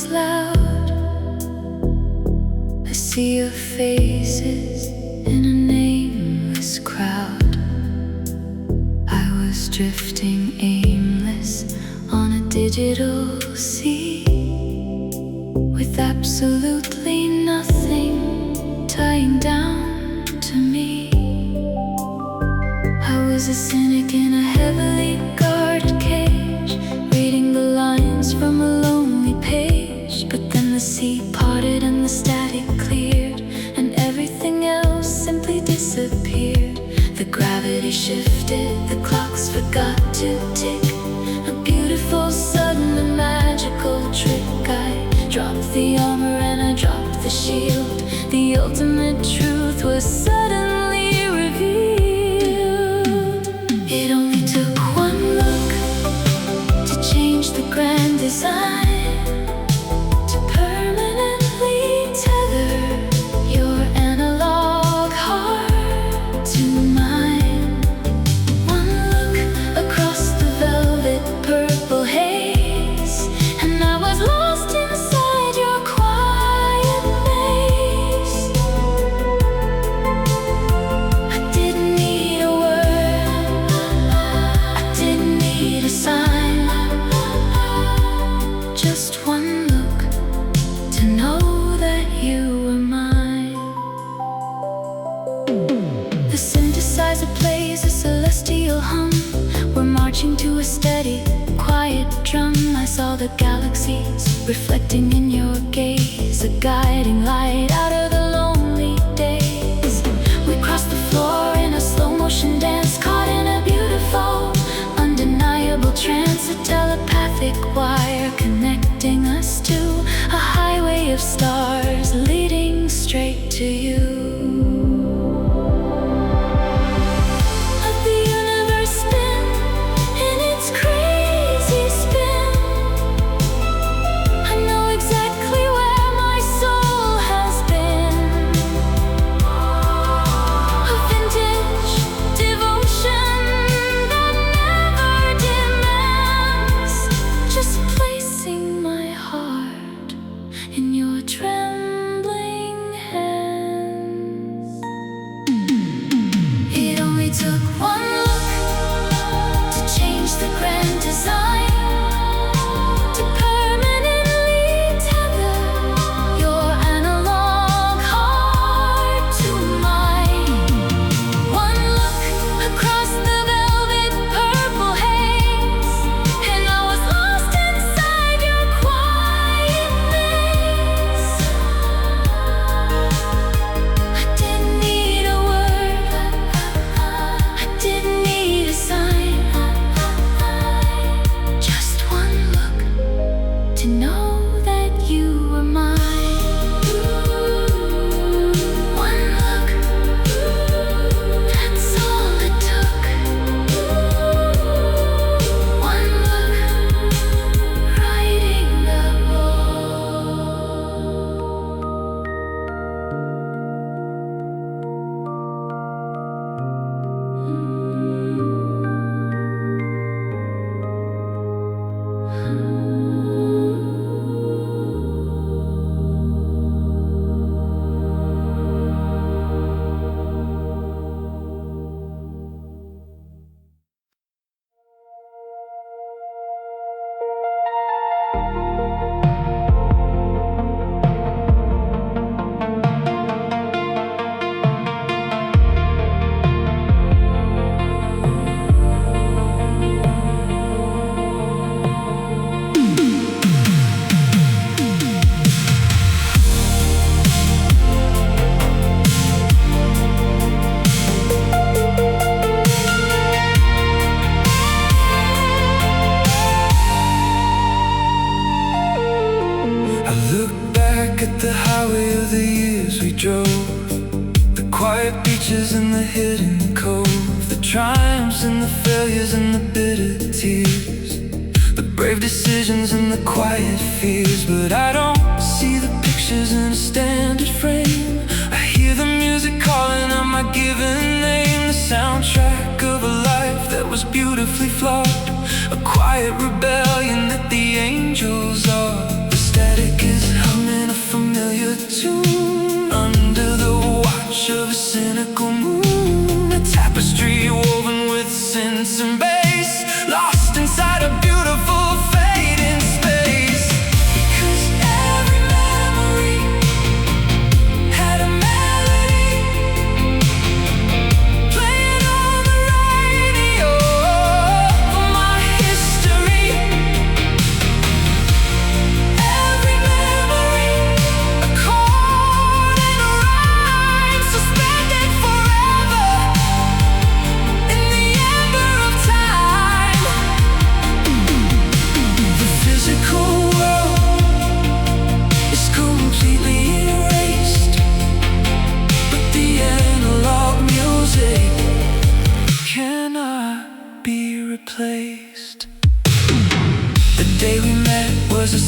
was loud. I see your faces in a nameless crowd. I was drifting aimless on a digital sea, with absolutely nothing tying down to me. I was a cynic in a heavily guarded cage, reading the lines from a lonely page. But then the sea parted and the static cleared, and everything else simply disappeared. The gravity shifted, the clocks forgot to tick. A beautiful, sudden and magical trick. I dropped the armor and I dropped the shield. The ultimate truth was suddenly revealed. It only took one look to change the grand design, to permanently tether your analog heart to mine. One look across the velvet purple haze, and I was lost inside your quiet maze. I didn't need a word, I didn't need a sign, just one look to know that you were mine. The synthesizer plays a celestial hum. We're marching to a steady, quiet drum. I saw the galaxies reflecting in your gaze, a guiding light out of the lonely days. We crossed the floor in a slow motion dance, caught in a beautiful, undeniable trance. A telepathic wire connecting us to a highway of stars leading straight to you. Let the universe spin in its crazy spin. I know exactly where my soul has been. A vintage devotion that never demands, just placing my heart in your trembling hands. It only took one look to change the grand design, to permanently tether your analog heart to mine. One look across the velvet purple haze, and I was lost inside your quiet maze. I didn't need a word, I didn't need a sign, just one look to know that you were mine. One look, that's all it took. One look, righting the wrong. I look back at the highway of the years we drove, the quiet beaches and the hidden cove, the triumphs and the failures and the bitter tears, the brave decisions and the quiet fears. But I don't see the pictures in a standard frame. I hear the music calling out my given name, the soundtrack of a life that was beautifully flawed, a quiet rebellion that the angels are. The static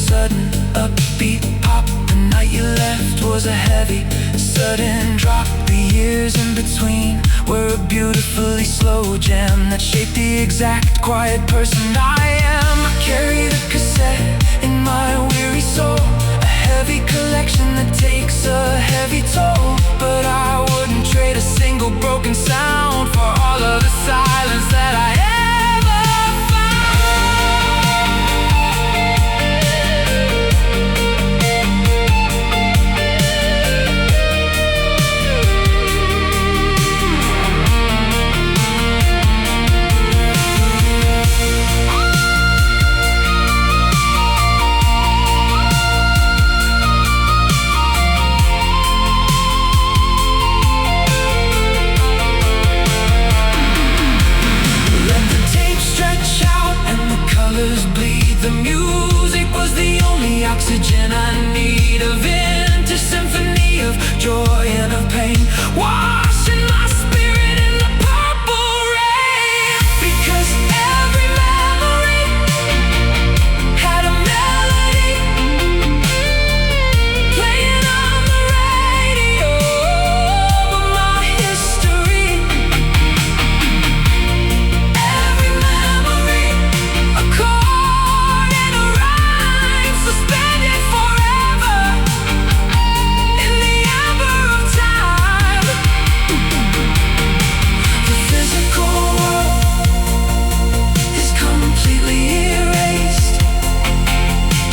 sudden upbeat pop. The night you left was a heavy, sudden drop. The years in between were a beautifully slow jam that shaped the exact quiet person I am. I carry the cassette in my weary soul, a heavy collection that takes a heavy toll. But I wouldn't trade a single broken sound for all of the silence that I ever bleed. The music was the only oxygen I need. A vintage symphony of joy and of pain, washing my spirit in the purple rain. Because every memory had a melody playing on the radio of my history. Every memory a chord and a rhyme suspended forever in the amber of time. The physical world is completely erased,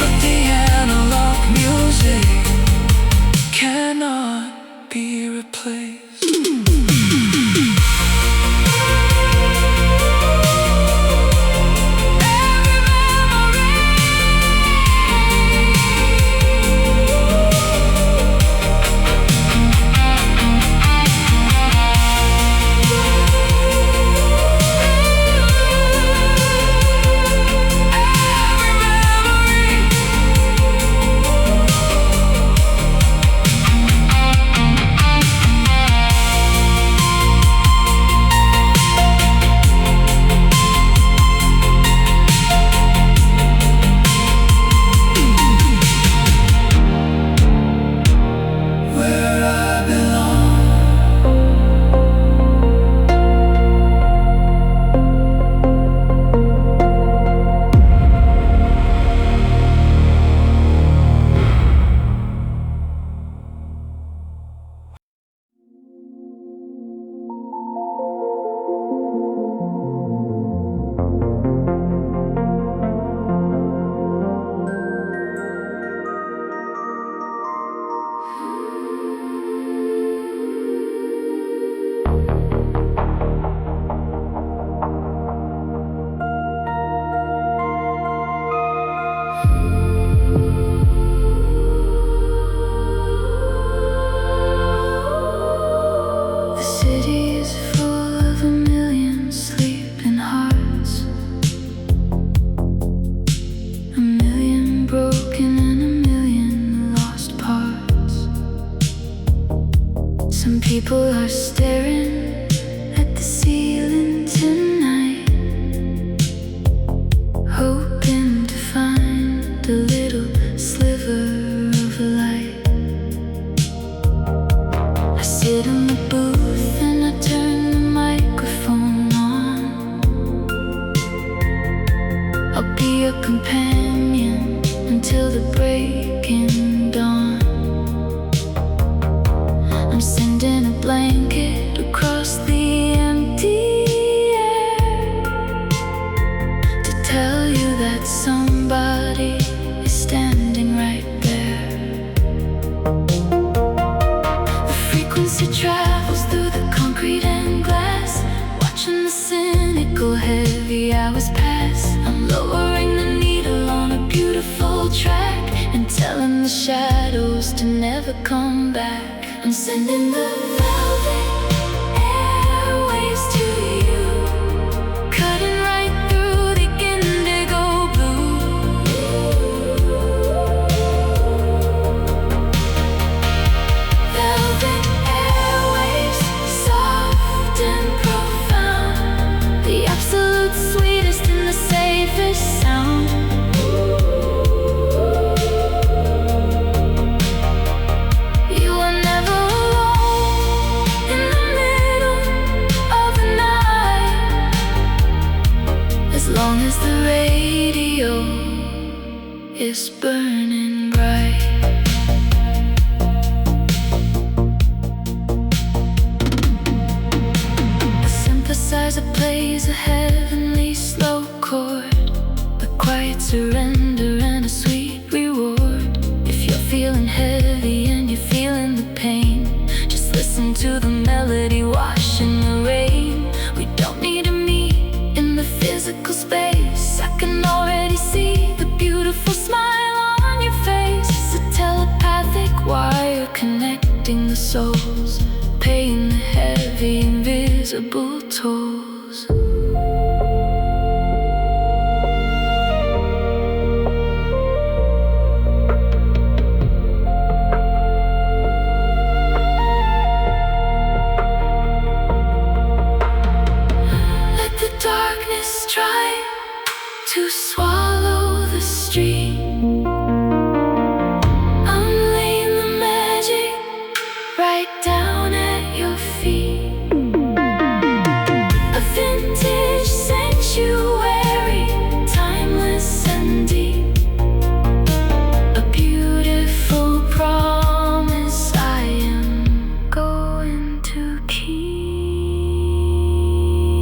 but the analog music cannot be replaced. People are staring at the ceiling tonight, hoping to find a little sliver of light. I sit in the booth and I turn the microphone on. I'll be your companion until the breaking dawn. I'm sending a blanket across the empty air to tell you that somebody is standing right there. The frequency travels through the concrete and glass, watching the cynical heavy hours pass. I'm lowering the needle on a beautiful track and telling the shadows to never come back. I'm sending the velvet airwaves to you, cutting right through the indigo blue. Velvet airwaves, soft and profound, the absolute sweetest and the safest sound. connecting the souls, paying the heavy, invisible tolls. Let the darkness try to swallow the street. I'm laying the magic right down at your feet. A vintage sanctuary, timeless and deep. A beautiful promise I am going to keep.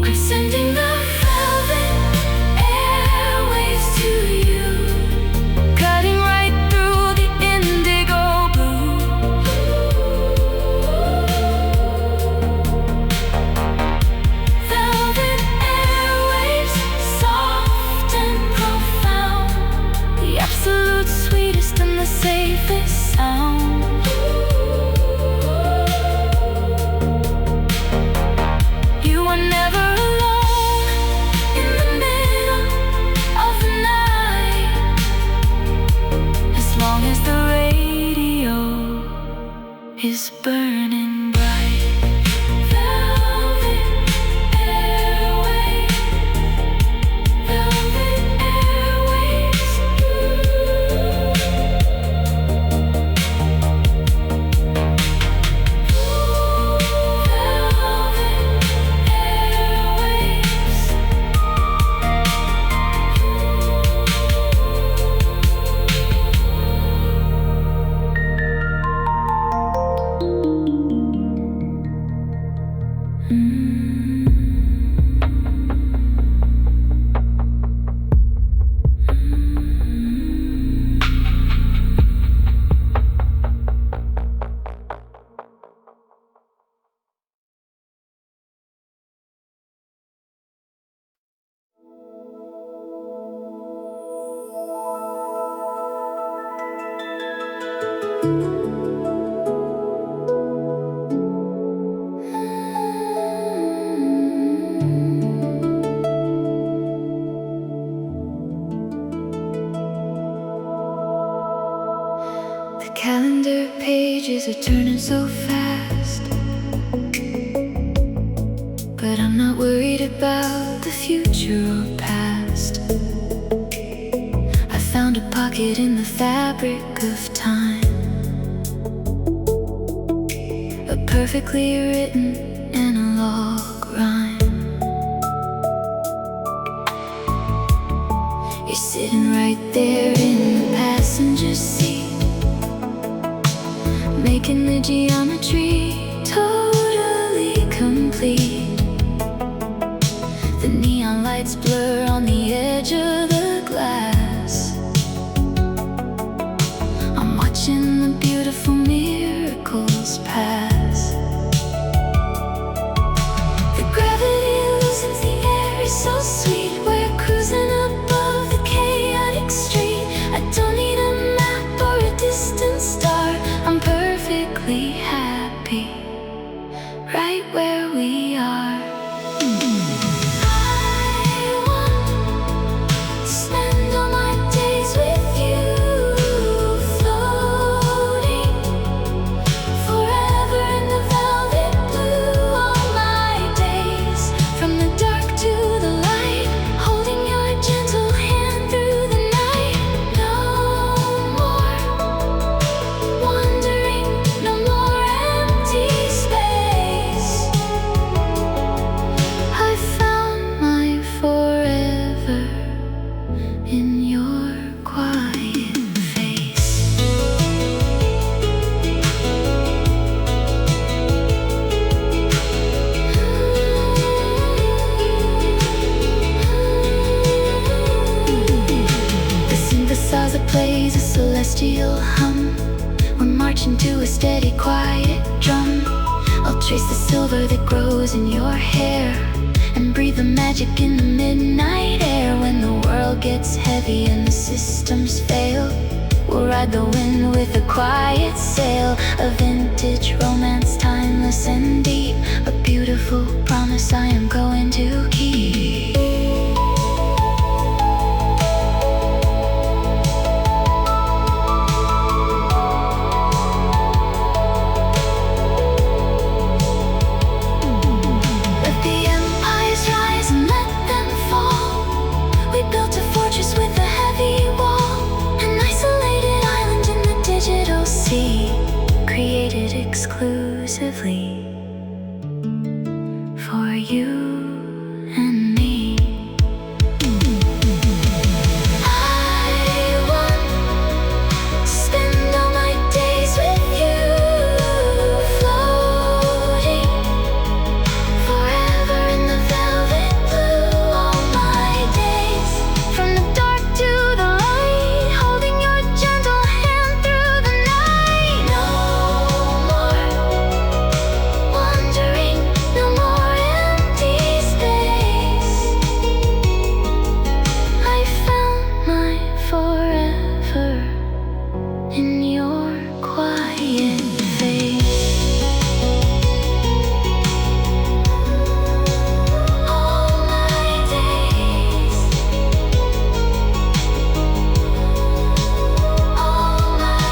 I'm sending the velvet airwaves to you, cutting right through the indigo blue. Velvet airwaves, soft and profound, the absolute sweetest and the safest sound. You are never alone in the middle of the night, as long as the radio is burning bright. Velvet airwaves, velvet airwaves. The calendar pages are turning so fast, but I'm not worried about the future or past. I found a pocket in the fabric of time, a perfectly written analog rhyme. You're sitting right there in the passenger seat, making the geometry totally complete. The neon lights blur on the edge of the glass. I'm watching the beautiful miracles pass. The gravity loosens, the air is so sweet. We're cruising above the chaotic street. I don't need a map or a distant star. I'm perfectly happy right where we are. I want to spend all my days with you, floating forever in the velvet blue. All my days, from the dark to the light, holding your gentle hand through the night. No more wandering, no more empty space. I found my forever in your quiet face. The synthesizer plays a celestial hum. We're marching to a steady, quiet drum. I'll trace the silver that grows in your hair and breathe the magic in the midnight air. When the world gets heavy and the systems fail, we'll ride ride the wind with a quiet sail. A vintage romance, timeless and deep. A beautiful promise I am going to keep. Let the empires rise and let them fall. We built a fortress with a heavy wall, an isolated island in the digital sea, created exclusively for you and me. I want to spend all my days with you, floating forever in the velvet blue. All my days, from the dark to the light, holding your gentle hand through the night. No more wandering, no more empty space. I found my forever in your quiet face. All my days, all my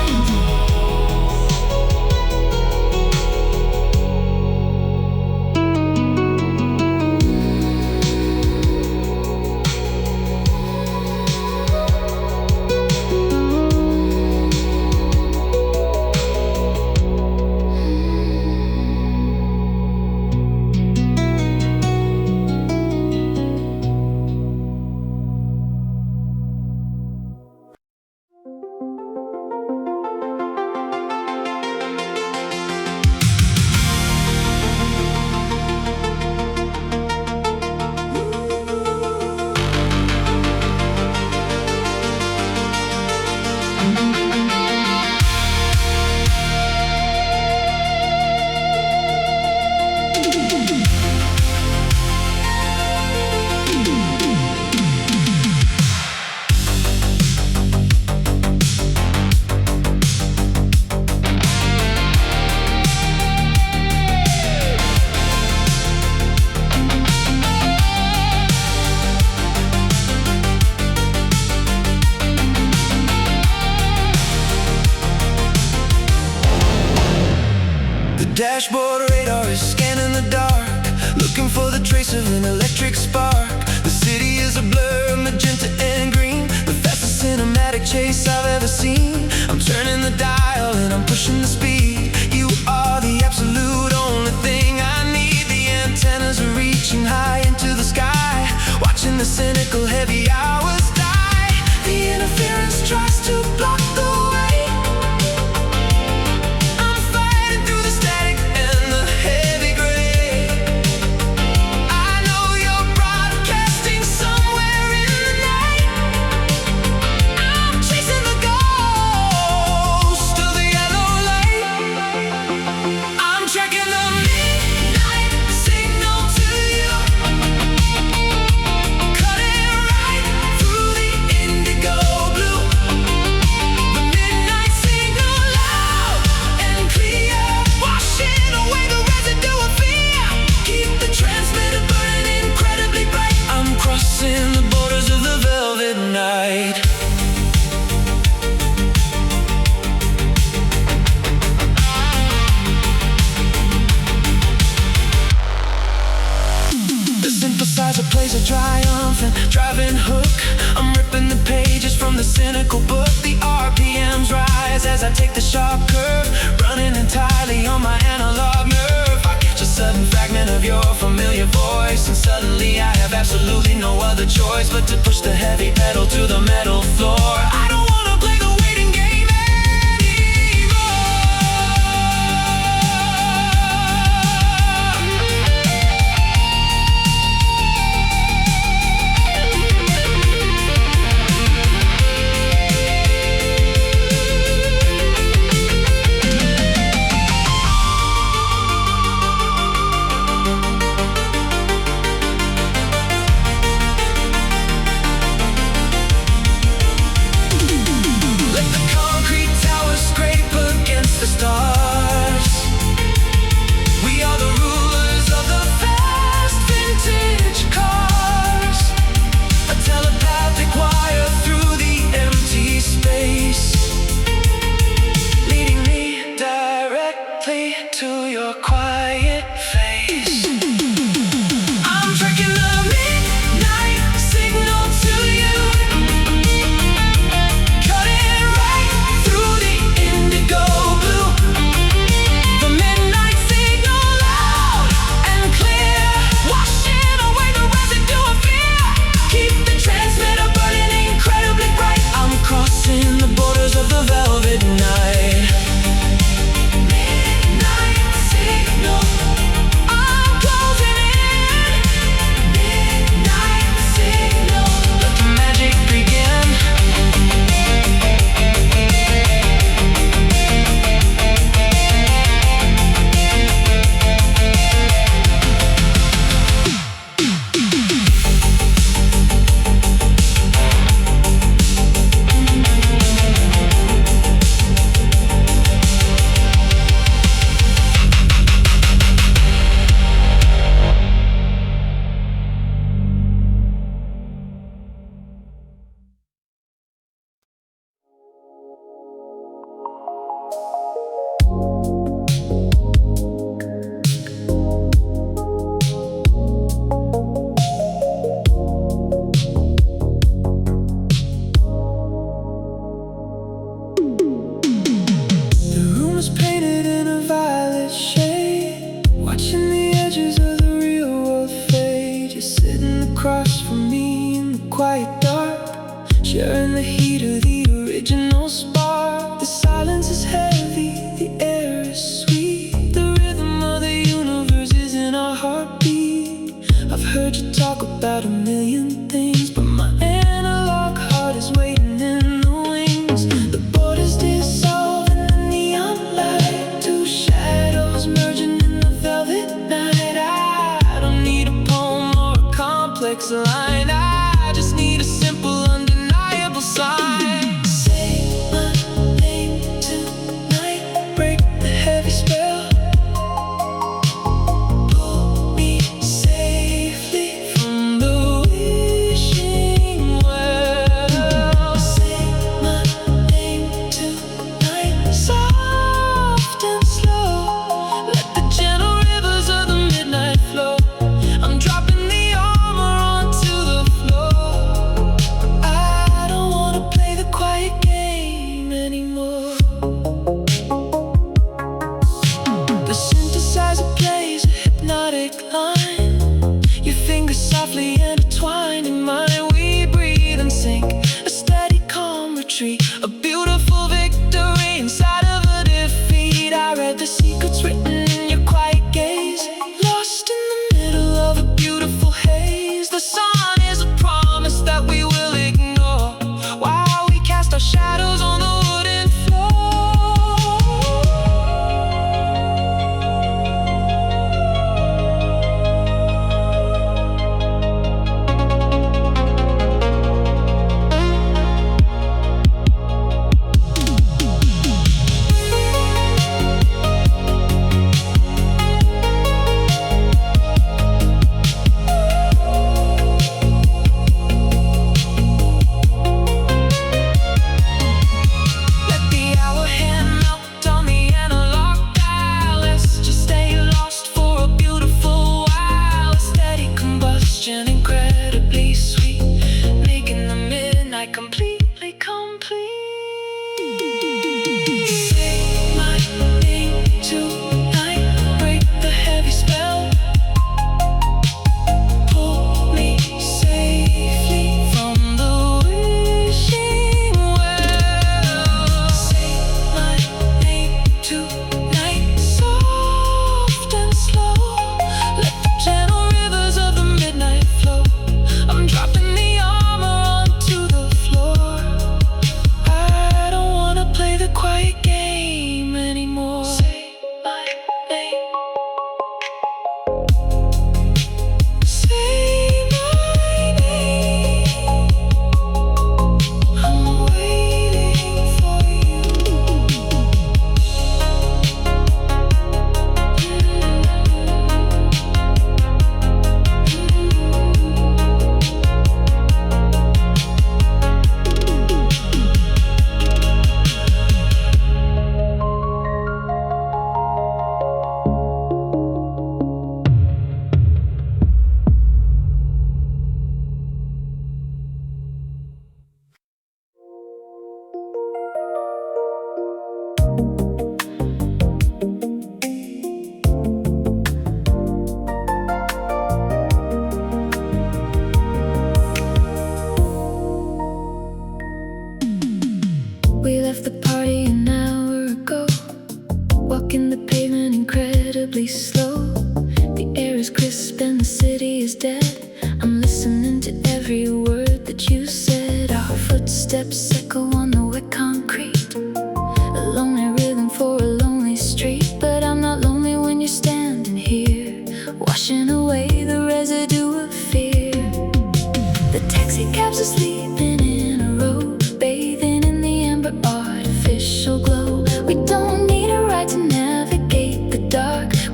The dashboard radar is scanning the dark, looking for the trace of an electric spark. The city is a blur of magenta and green, the fastest cinematic chase I've ever seen. I'm turning the dial and I'm pushing the speed. You are the absolute only thing I need. The antennas are reaching high into the sky, watching the cynical heavy hours die. The interference tries to block the way. I'm fighting through the static and the heavy gray. I know you're broadcasting somewhere in the night. I'm chasing the ghost of the yellow light. I'm tracking the midnight signal to you, cutting right through the indigo blue. The midnight signal, loud and clear, washing away the residue of fear. Keep the transmitter burning incredibly bright. I'm crossing the borders of the velvet night. The synthesizer plays a triumphant driving hook. I'm ripping the pages from the cynical book. The RPMs rise as I take the sharp curve, running entirely on my analog nerve. I catch a sudden fragment of your familiar voice, and suddenly I have absolutely no other choice but to push the heavy pedal to the metal floor. I don't wanna play the waiting game anymore.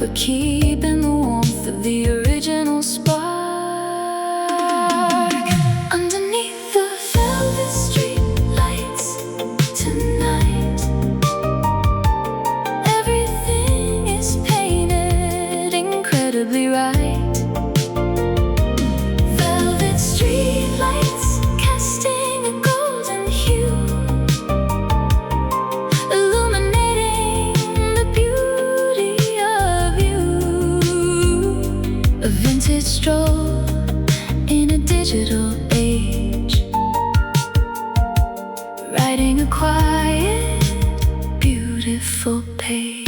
but keeping the warmth of the original spark. Underneath the velvet streetlights tonight, everything is painted incredibly right. Velvet streetlights casting a golden hue, illuminating the beauty of you. A vintage stroll in a digital age, writing a quiet, beautiful page.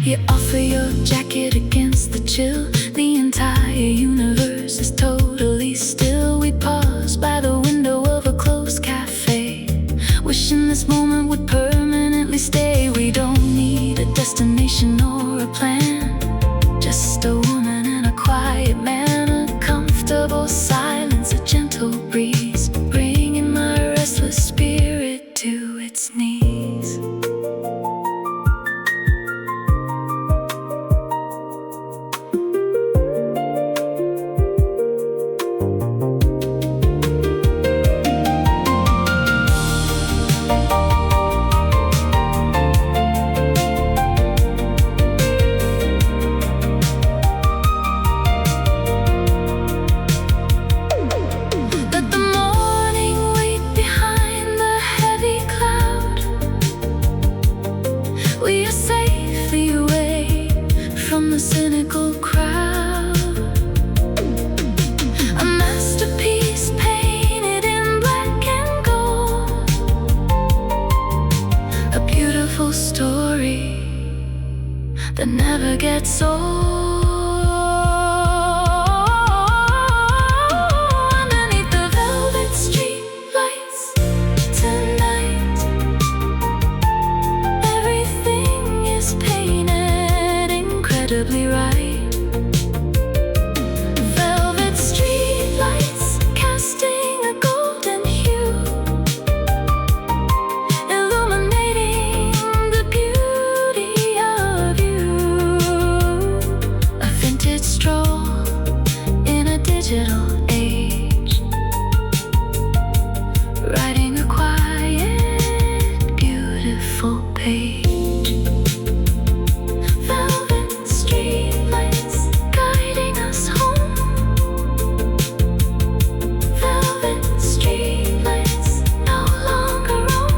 You offer your jacket against the chill. The entire universe is totally still. We pause by the window of a closed cafe, wishing this moment would permanently stay. We don't need a destination or a plan, just a woman and a quiet man, a comfortable silence, a gentle breeze, bringing my restless spirit to its knees. Let the morning wait behind the heavy cloud. We are safely away from the cynical crowd. A masterpiece painted in black and gold, a beautiful story that never gets old. Underneath the velvet streetlights tonight, everything is painted incredibly right. Velvet streetlights casting a golden hue, illuminating the beauty of you. A vintage stroll in a digital age, writing a quiet, beautiful page. Velvet streetlights guiding us home. Velvet streetlights no longer roam.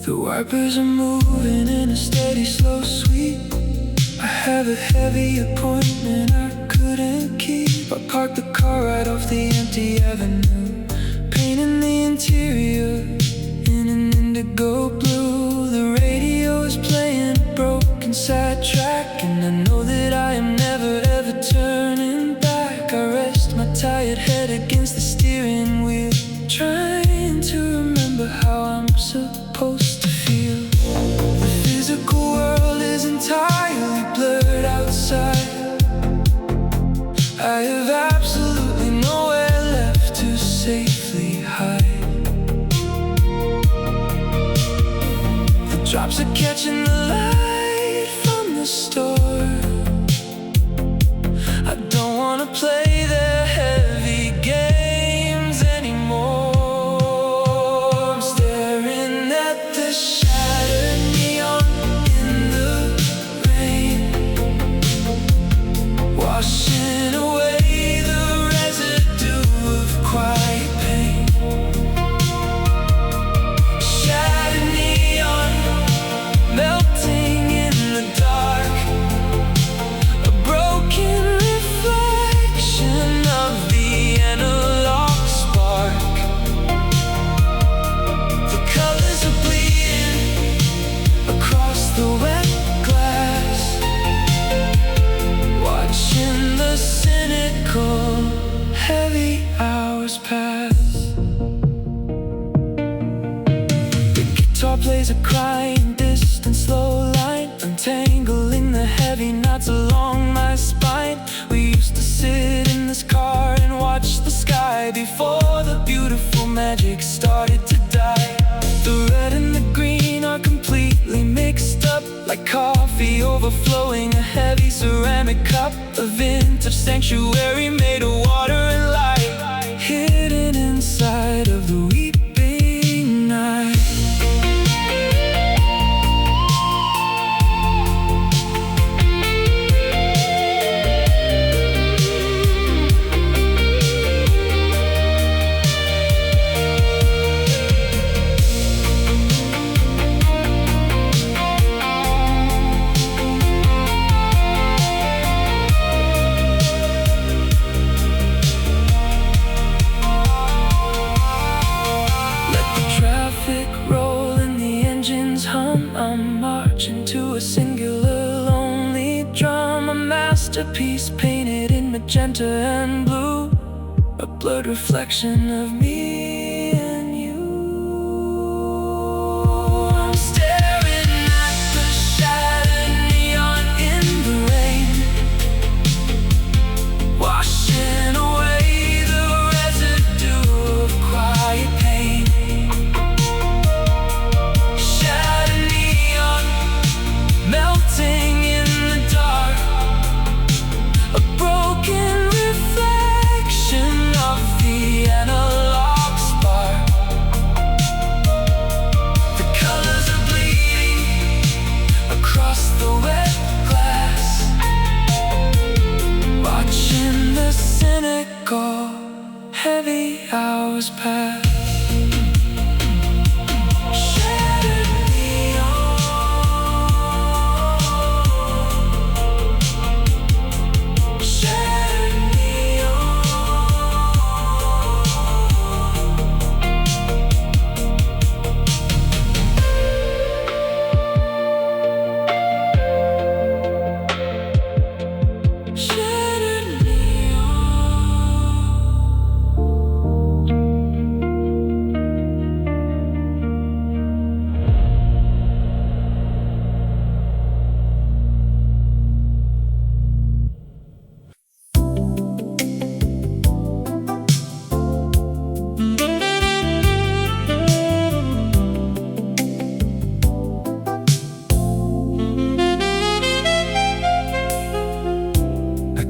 The wipers are moving in a steady, slow sweep. I have a heavy appointment I couldn't keep. I parked the car right off the empty avenue, painting the interior in an indigo blue. The radio is playing a broken sidetrack, and I know that I am never ever turning back. I rest my tired head against the steering wheel, trying to remember how I'm supposed to feel. The physical world is entirely blurred outside. I have absolutely nowhere left to safely hide. The drops are catching the light from the store. I don't wanna play their heavy games anymore. I'm staring at the shattered neon in the rain, washing away the residue of quiet pain. Shattered neon melting in the dark. guitar plays a crying, distant, slow line, untangling the heavy knots along my spine. We used to sit in this car and watch the sky before the beautiful magic started to die. The red and the green are completely mixed up, like coffee overflowing a heavy ceramic cup. A vintage sanctuary made of water and light, hidden inside of the weeping night. I'm marching to a singular lonely drum, a masterpiece painted in magenta and blue, a blurred reflection of me and you. I'm staring at the shattered neon in the rain, washing away the residue of quiet pain. Melting in the dark, a broken reflection of the analog spark. The colors are bleeding across the wet glass, watching the cynical, heavy hours pass.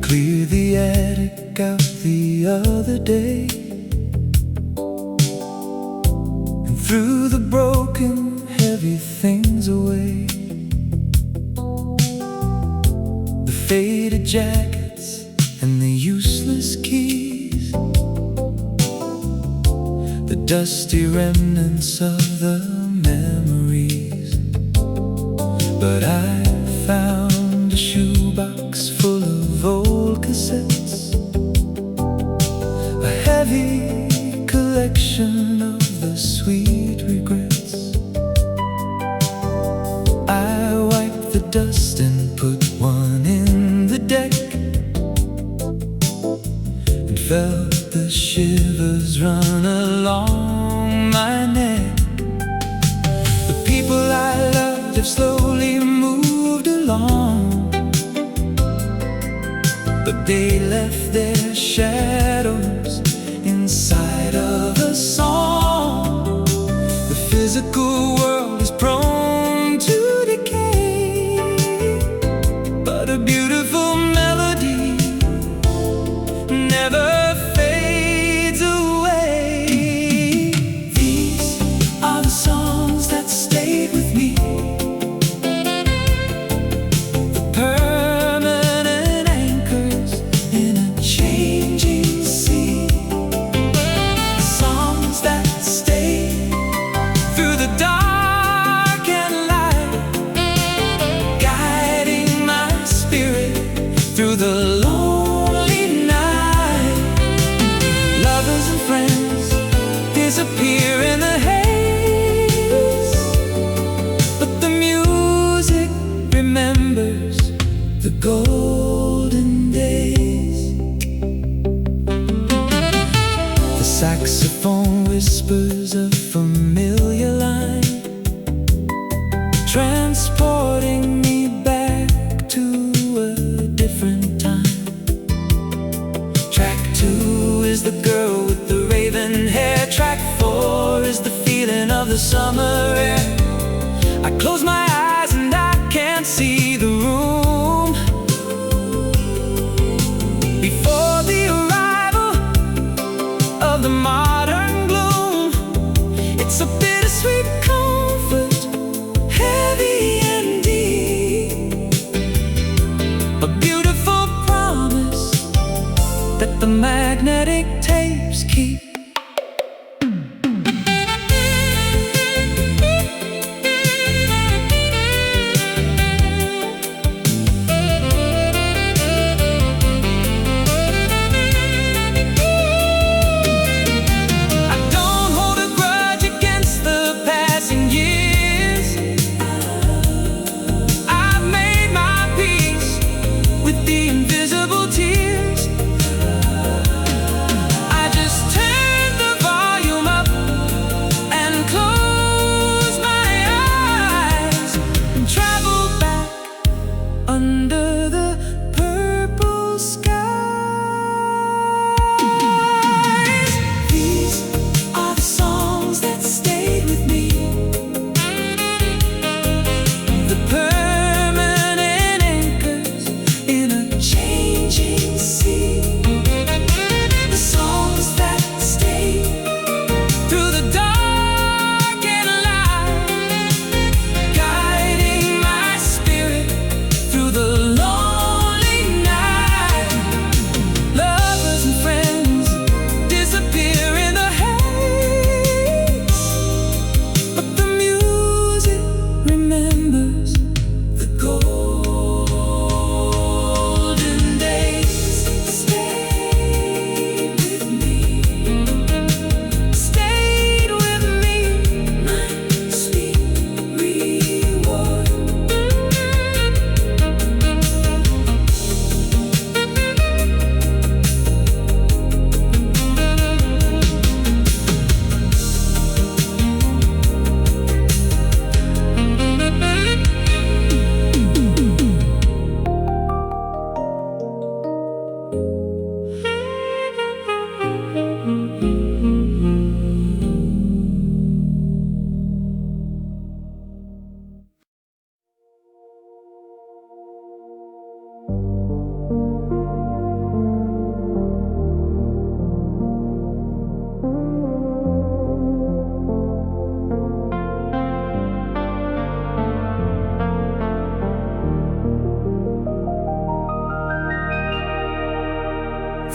Cleared the attic out the other day and threw the broken, heavy things away. The faded jackets and the useless keys, the dusty remnants of the memories. But I found a shoebox full of old cassettes, a heavy collection of the sweet regrets. I wiped the dust and put one in the deck, and felt the shivers run along my neck. The people I loved have slowly moved along, but they left their shadows inside of a song. The physical world is prone to decay, but a beautiful melody never fades away. These are the songs that stayed with me, the permanent anchors in a changing sea. Songs that stay through the dark and light, guiding my spirit through the lonely night. Lovers and friends disappear in the haze, but the music remembers the golden days. The saxophone whispers a familiar line, transporting me back to a different time. Track 2 is the girl with the raven hair. Track 4 is the feeling of the summer air. I close my eyes and I can't see the room. Before the arrival of the modern gloom, it's a bittersweet comfort, heavy and deep. A beautiful promise that the magnetic tapes keep. Under the purple skies, these are the songs that stayed with me. The permanent anchors in a changing sea. The songs that stayed through the dark and light, guiding my spirit through the lonely night. Lovers and friends disappear in the haze, but the music remembers the golden days. Stayed with me, stayed with me, my sweet reward.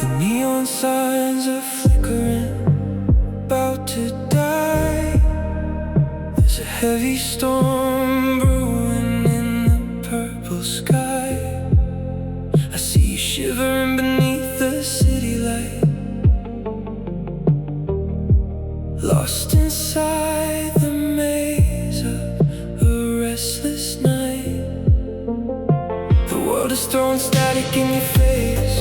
The neon signs are flickering, about to die. There's a heavy storm brewing in the purple sky. I see you shivering beneath the city light, lost inside the maze of a restless night. The world is throwing static in your face,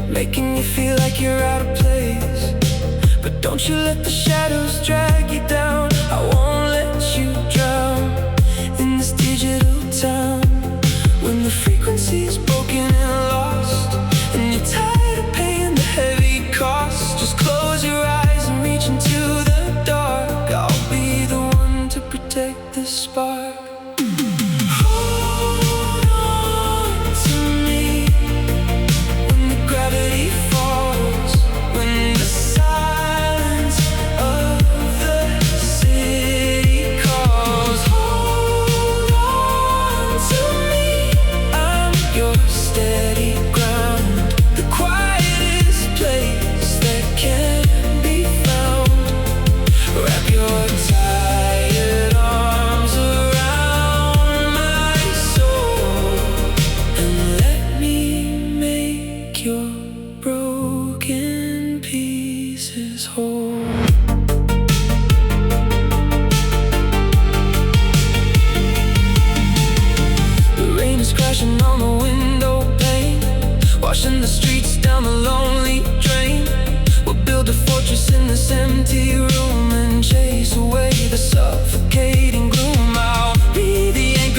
making you feel like you're out of place. But don't you let the shadows drag you down. I won't let you drown in this digital town. When the frequency's broken and lost, and you're tired of paying the heavy cost, just close your eyes and reach into the dark. I'll be the one to protect the spark. Hold on to me when the gravity falls, when the silence of the city calls. Hold on to me, I'm your steady ground, the quietest place that can be found. Wrap your tired arms around my soul and let me make your broken pieces whole. The rain is crashing on the window pane, washing the streets down the lonely drain. We'll build a fortress in this empty room and chase away the suffocating gloom. I'll be the anchor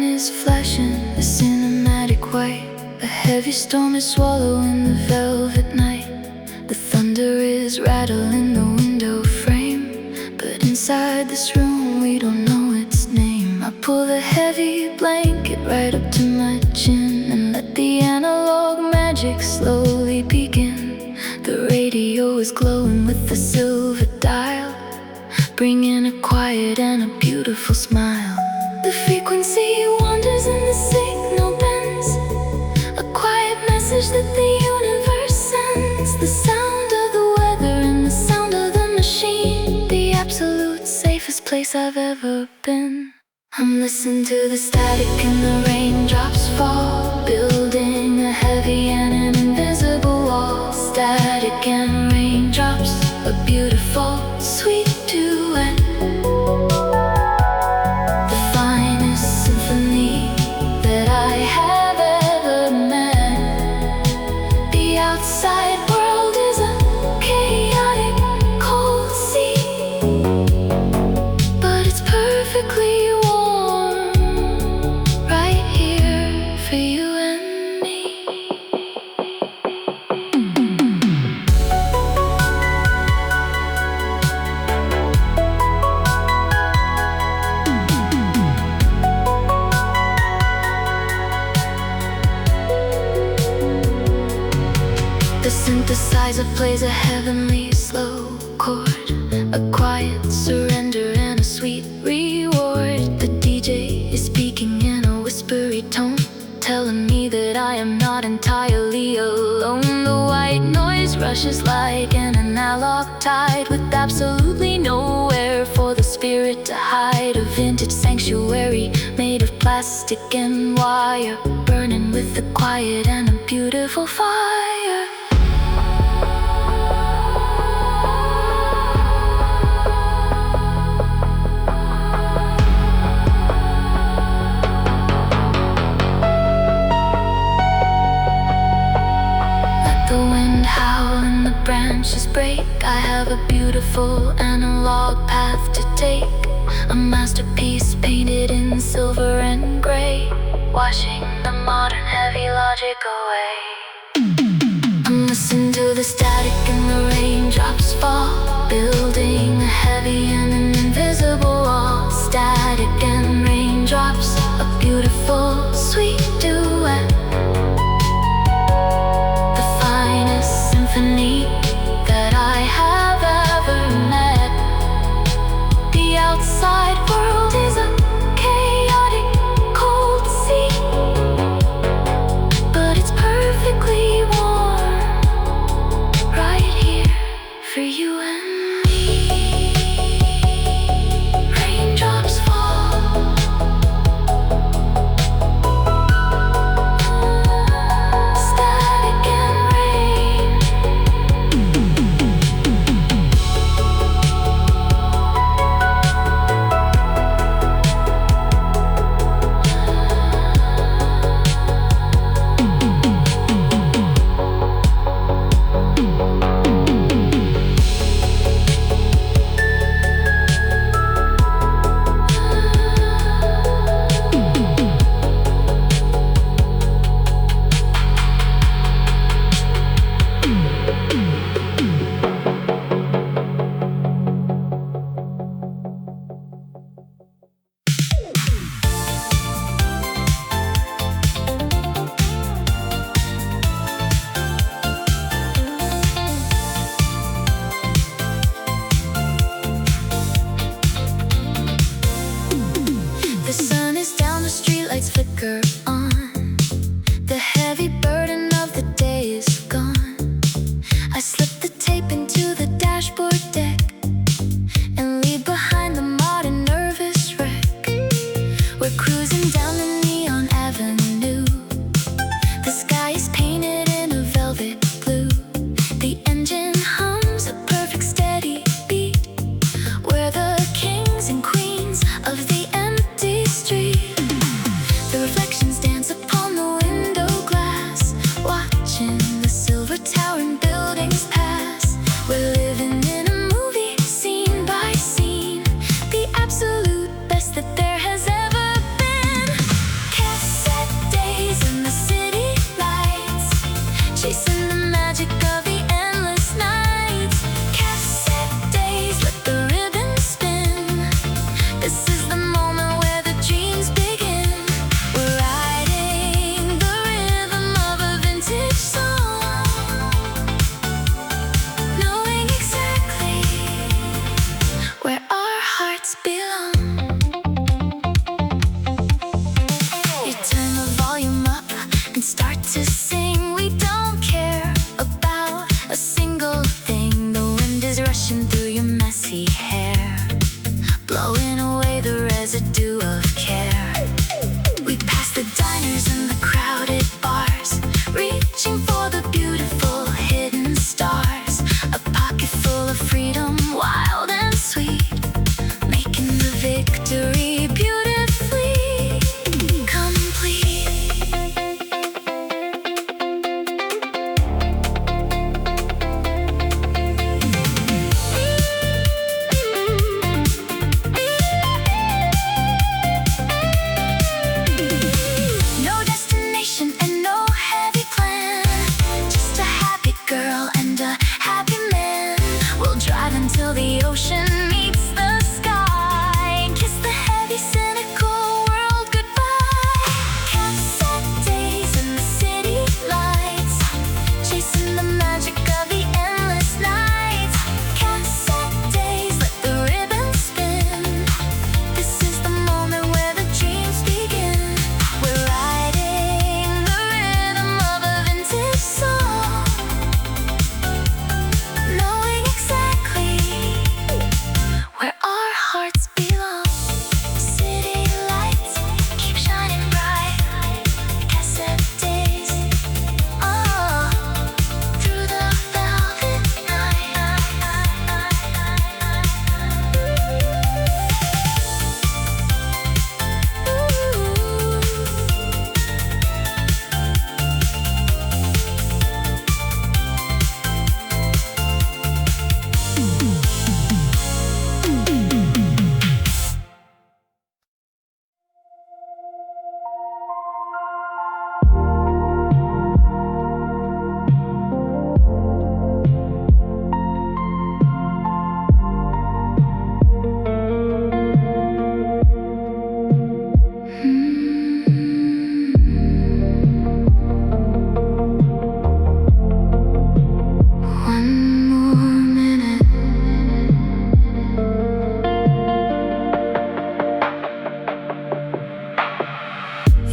is flashing a cinematic white. A heavy storm is swallowing the velvet night. The thunder is rattling the window frame, but inside this room we don't know its name. I pull the heavy blanket right up to my chin and let the analog magic slowly begin. The radio is glowing with a silver dial, bringing a quiet and a beautiful smile. The frequency wanders and the signal bends, a quiet message that the universe sends. The sound of the weather and the sound of the machine, the absolute safest place I've ever been. I'm listening to the static and the raindrops fall, building a heavy and an invisible wall. Static and raindrops, a beautiful, sweet duet. The finest symphony that I have ever met. The outside world is a chaotic, cold sea, but it's perfectly warm right here for you and me. The synthesizer plays a heavenly slow chord, a quiet surrender and a sweet reward. The DJ is speaking in a whispery tone, telling me that I am not entirely alone. The white noise rushes like an analog tide, with absolutely nowhere for the spirit to hide. A vintage sanctuary made of plastic and wire, burning with a quiet and a beautiful fire. The wind howl and the branches break. I have a beautiful analog path to take, a masterpiece painted in silver and gray, washing the modern heavy logic away. I'm listening to the static and the raindrops fall, building a heavy and an invisible wall. Static and raindrops, a beautiful, sweet duet. Symphony that I have ever met. The outside world is a chaotic, cold sea, but it's perfectly warm right here for you and me. Raindrops fall, static and rain. The sun is down, the streetlights flicker on. The heavy burden of the day is gone. I slip the tape into the dashboard deck and leave behind the modern nervous wreck. We're cruising down the neon avenue. The sky is painted in a velvet blue. The engine hums a perfect steady beat. We're the kings and queens of the empty street. The reflections dance upon the window glass, watching the silver tower and buildings pass. We're living in a movie, scene by scene, the absolute best that there has ever been.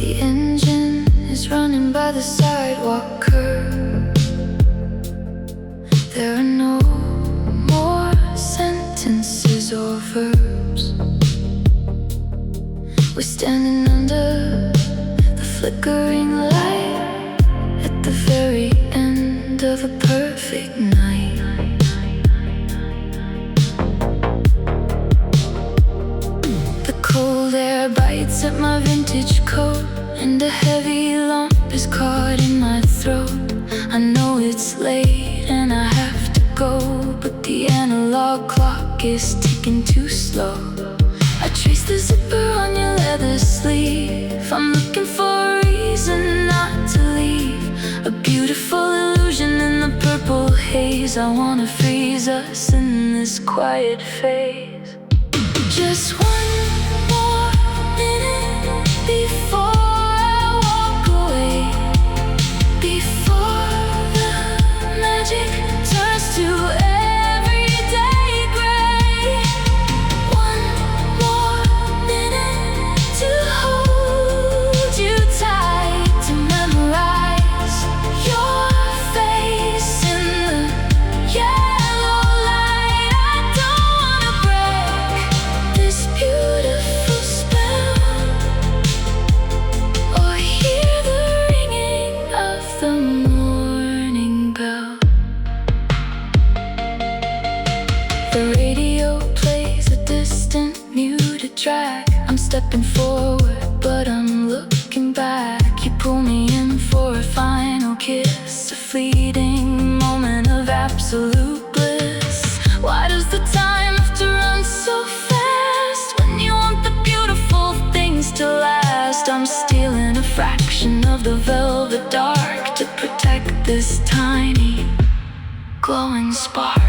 The engine is running by the sidewalk curb. There are no more sentences or verbs. We're standing under the flickering light at the very end of a perfect night. The cold air bites at my vintage coat, and a heavy lump is caught in my throat. I know it's late and I have to go, but the analog clock is ticking too slow. I trace the zipper on your leather sleeve. I'm looking for a reason not to leave. A beautiful illusion in the purple haze. I wanna freeze us in this quiet phase. Just one more minute before I walk away, before the magic turns to everyday gray. One more minute to hold you tight, to memorize your face in the yellow light. I don't wanna break this beautiful spell, or hear the ringing of the morning bell. The radio plays a distant muted track. I'm stepping forward, but I'm looking back. You pull me in for a final kiss, a fleeting moment of absolute bliss. Why does the time have to run so fast when you want the beautiful things to last? I'm stealing a fraction of the velvet dark to protect this tiny glowing spark.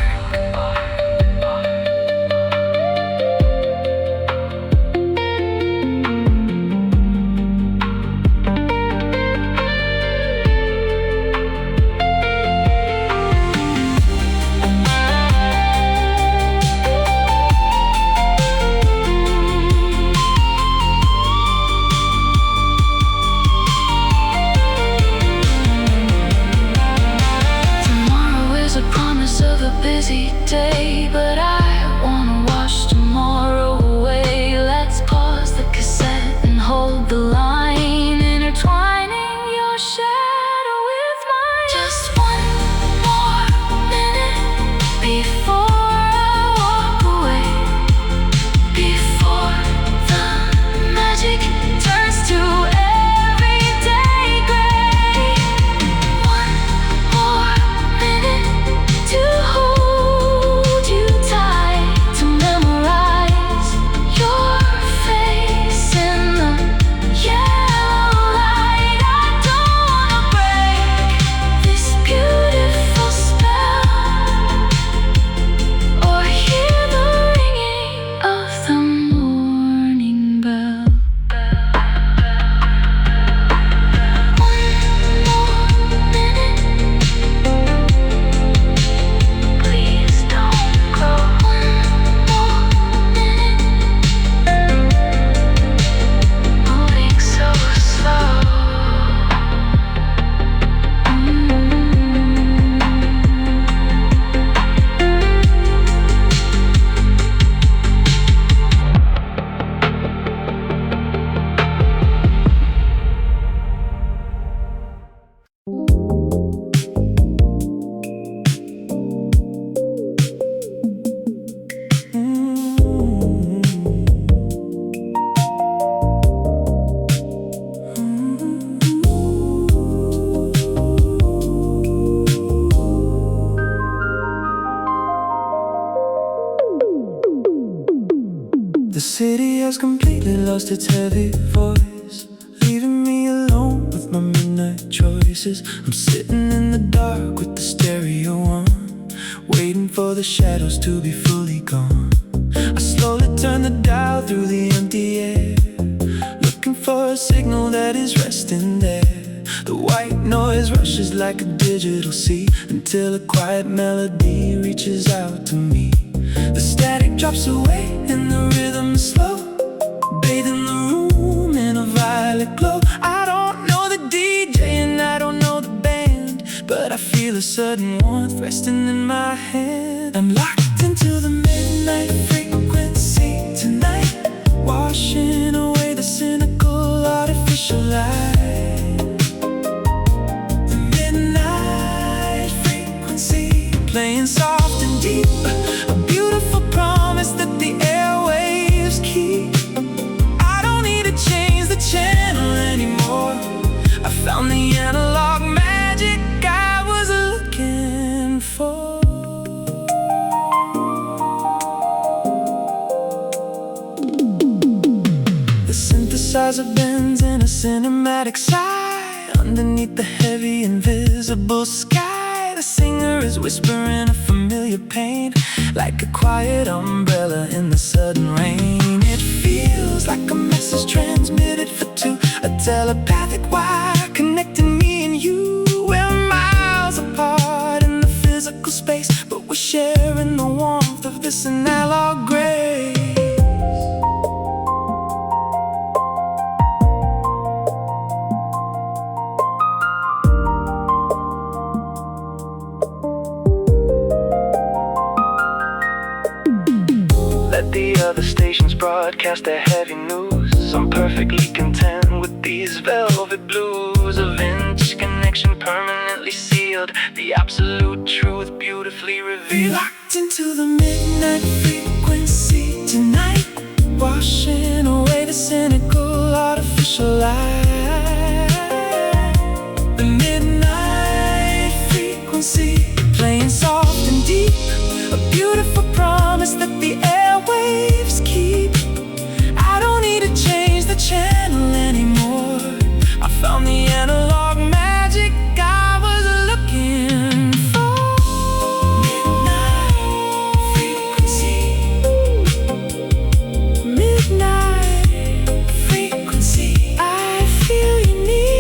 Tomorrow is a promise of a busy day, but I wanna wash tomorrow away. Let's pause the cassette and hold the line, intertwining your shadow with mine. Just one more minute before I walk away, before the magic turns to everyday gray. One more minute to hold you tight, to memorize your face in the yellow light. I don't wanna break this beautiful spell, or hear the ringing of the morning bell. One more minute, please don't go. One more minute, moving so slow. The city has completely lost its heavy voice, leaving me alone with my midnight choices. I'm sitting in the dark with the stereo on, waiting for the shadows to be fully gone. I slowly turn the dial through the empty air, looking for a signal that is resting there. The white noise rushes like a digital sea, until a quiet melody reaches out to me. The static drops away and the rhythm is slow, bathing the room in a violet glow. sudden warmth resting in my hand. I'm locked into the midnight frequency tonight, washing away the cynical artificial light. The midnight frequency, playing soft and deep, a beautiful promise that the airwaves keep. I don't need to change the channel anymore. I found the analog magic I was looking for. The synthesizer bends in a cinematic sigh underneath the heavy invisible sky. The singer is whispering a familiar pain, like a quiet umbrella in the sudden rain. It feels like a message transmitted for two, a telepathic wire connecting me and you. We're miles apart in the physical space, but we're sharing the warmth of this analog grace. Let the other stations broadcast their heavy news. I'm perfectly content with these velvet blues. A vintage connection permanently sealed, the absolute truth beautifully revealed. Locked into the midnight frequency tonight, washing away the cynical artificial light. The midnight frequency, playing soft and deep, a beautiful promise that the airwaves keep. I don't need to change the channel anymore. I found the analog magic I was looking for. Midnight frequency, midnight frequency, I feel you near.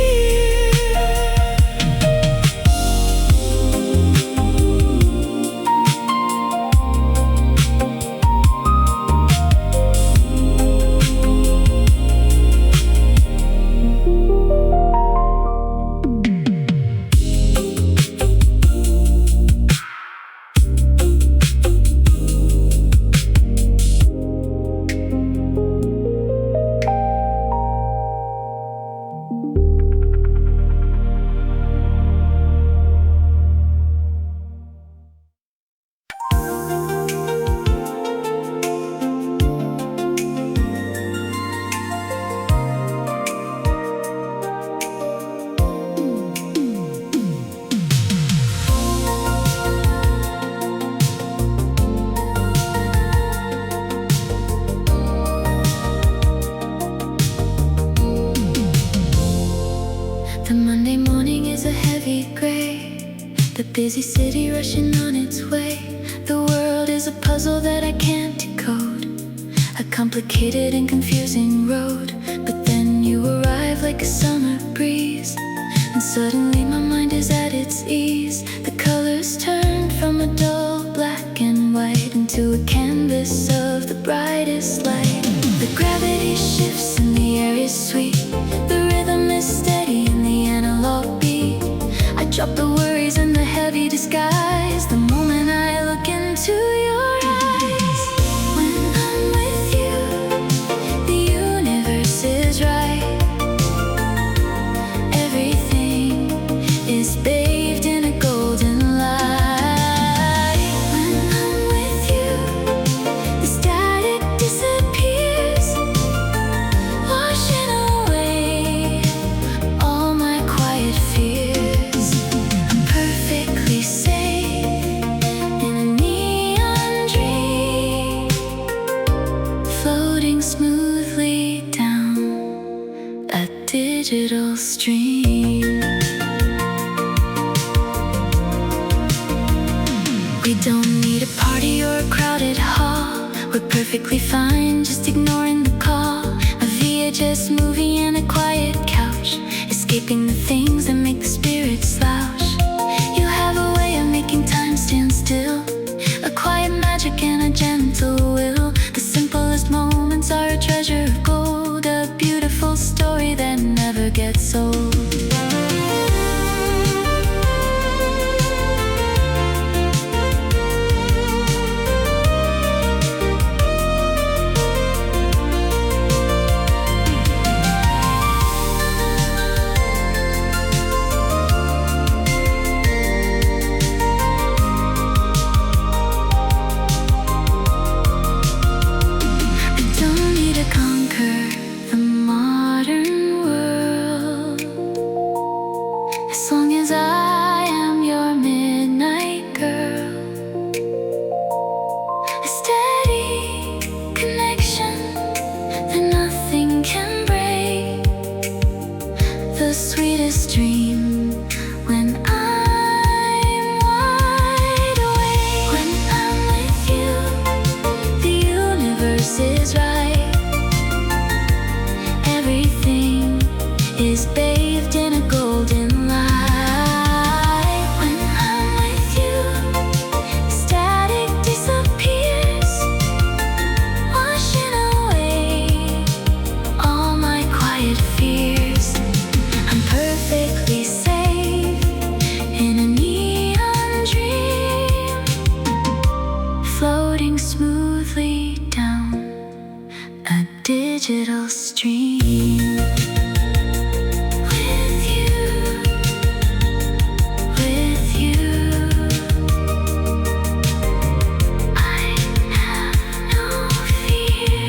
The Monday morning is a heavy gray, the busy city rushing on its way. The world is a puzzle that I can't decode, a complicated and confusing road. But then you arrive like a summer breeze, and suddenly my mind is at its ease. The colors turn from a dull black and white into a canvas of the brightest light. The gravity shifts and the air is sweet, the rhythm is steady and the analog beat. I drop the worries and the heavy disguise the moment I look into your eyes. When I'm with you, the universe is right. Everything is bathed in a golden light. When I'm with you, the static disappears, washing away all my quiet fears. I'm perfectly safe in a neon dream, floating smoothly down a digital stream. We don't need a party or a crowded hall. We're perfectly fine, just ignoring the call. A VHS movie and a quiet couch, escaping the things that make the spirit slouch. You have a way of making time stand still, a quiet magic and a gentle will. The simplest moments are a treasure of gold, a beautiful story that never gets old. the sweetest dream when I'm wide awake. When I'm with you, the universe is right. Everything is bathed in a golden light. When I'm with you, static disappears, washing away all my quiet fears. I'm perfectly safe in a neon dream, floating smoothly down a digital stream. With you, I have no fear.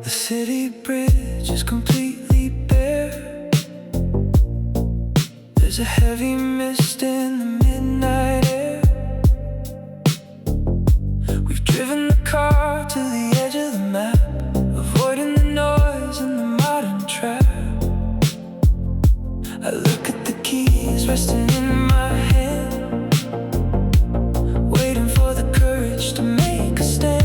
The city bridge is completely bare. There's a heavy mist in the midnight air. We've driven the car to the edge of the map, avoiding the noise and the modern trap. I look at the keys resting in my hand, waiting for the courage to make a stand.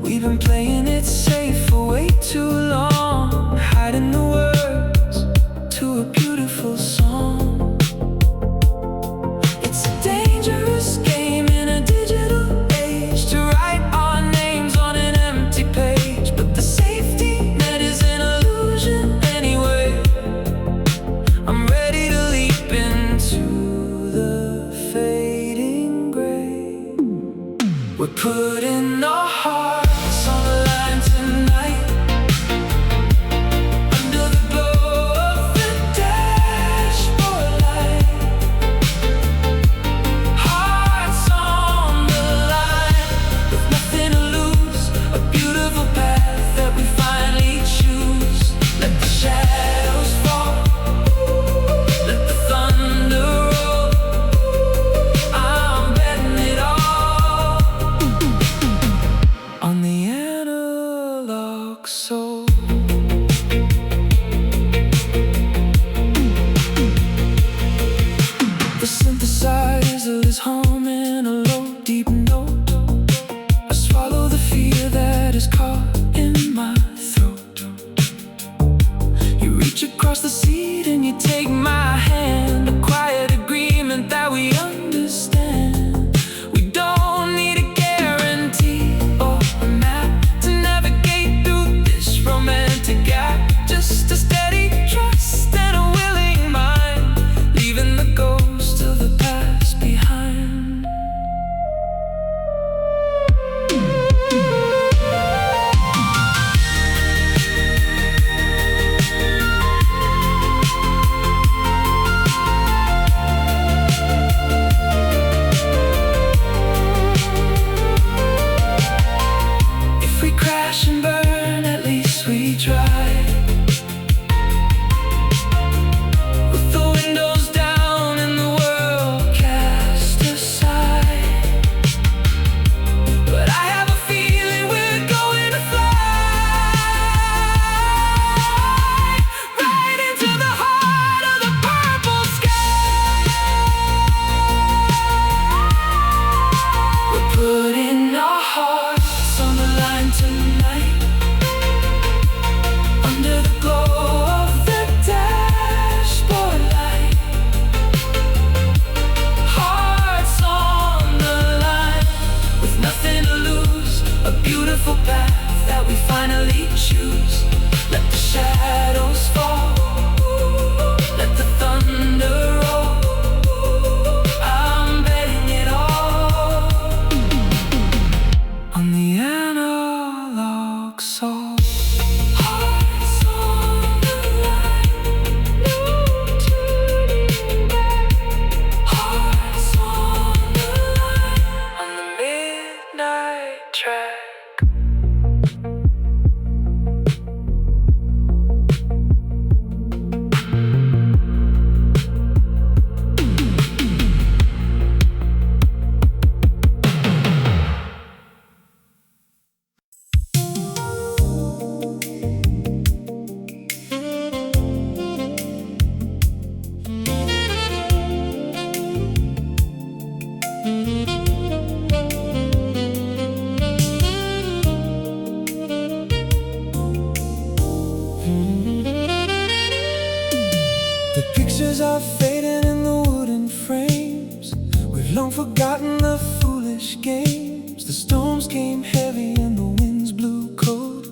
We've been playing it safe for way too long, hiding the words to a beautiful song. It's a dangerous game in a digital age to write our names on an empty page, but the safety net is an illusion anyway. I'm ready to leap into the fading gray. We're putting our hearts on the line tonight, under the glow of the dashboard light. Hearts on the line, with nothing to lose, a beautiful path that we finally choose. Let the shadows fall, let the thunder roll. I'm betting it all on the analog soul. The synthesizer is humming a low, deep note. I swallow the fear that is caught in my throat. You reach across the seat and you take my hand, a quiet agreement that we understand. We don't need a guarantee or a map to navigate through this romantic gap. Just a steady trust and a willing mind, leaving the ghost of the past behind. pictures are fading in the wooden frames. We've long forgotten the foolish games. The storms came heavy and the winds blew cold,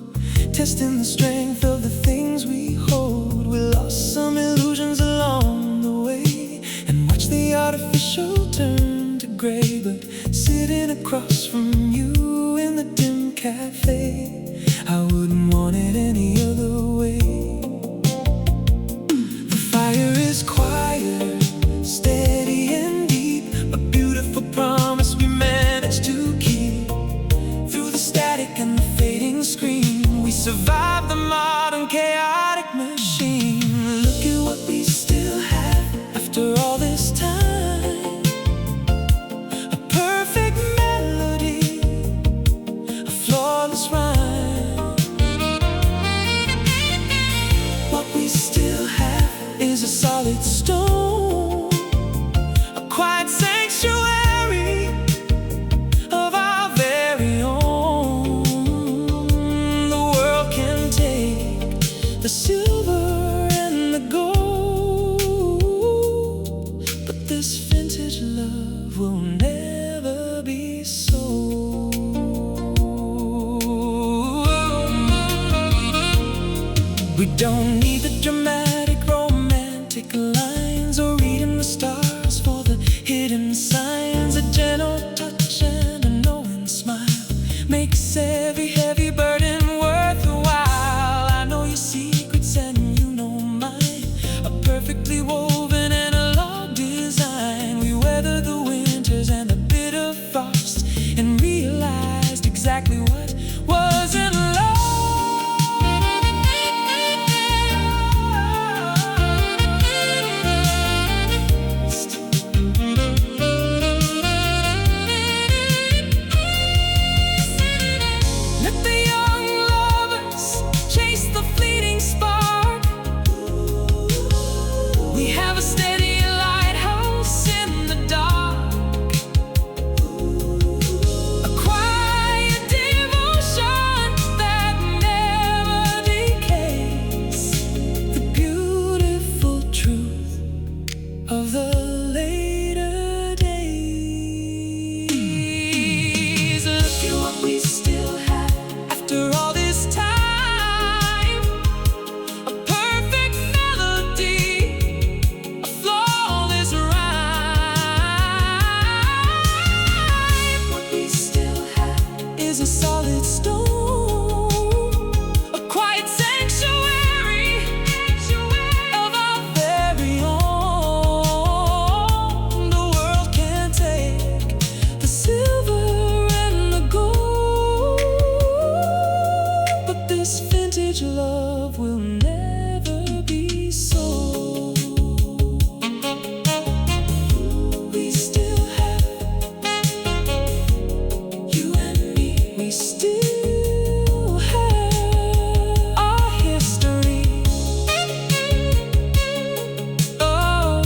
testing the strength of the things we hold. We lost some illusions along the way and watched the artificial turn to gray. But sitting across from you in the dim cafe, I wouldn't want it any other way. The fire is quiet, steady and deep, a beautiful promise we managed to keep. Through the static and the fading screen, we survived the modern chaotic machine. Look at what we still have after all this time. A perfect melody, a flawless rhyme. What we still have is a solid stone, a quiet sanctuary of our very own. The world can take the silver and the gold, but this vintage love will never be sold. We don't need the dramatic romantic lines or reading the stars for the hidden signs. A gentle touch and a knowing smile makes every heavy burden worthwhile. I know your secrets and you know mine, a perfectly woven analog design. We weathered the winters and the bitter frost and realized exactly what wasn't lost. Let the young lovers chase the fleeting spark. We have a steady lighthouse in the dark, a quiet devotion that never decays. The beautiful truth of the later days. Look at what we still have after all this time. A perfect melody, a flawless rhyme. What we still have is a solid stone, a quiet sanctuary of our very own. The world can take the silver and the gold, but this vintage love will never be sold. We still have you and me. We still have our history. Oh,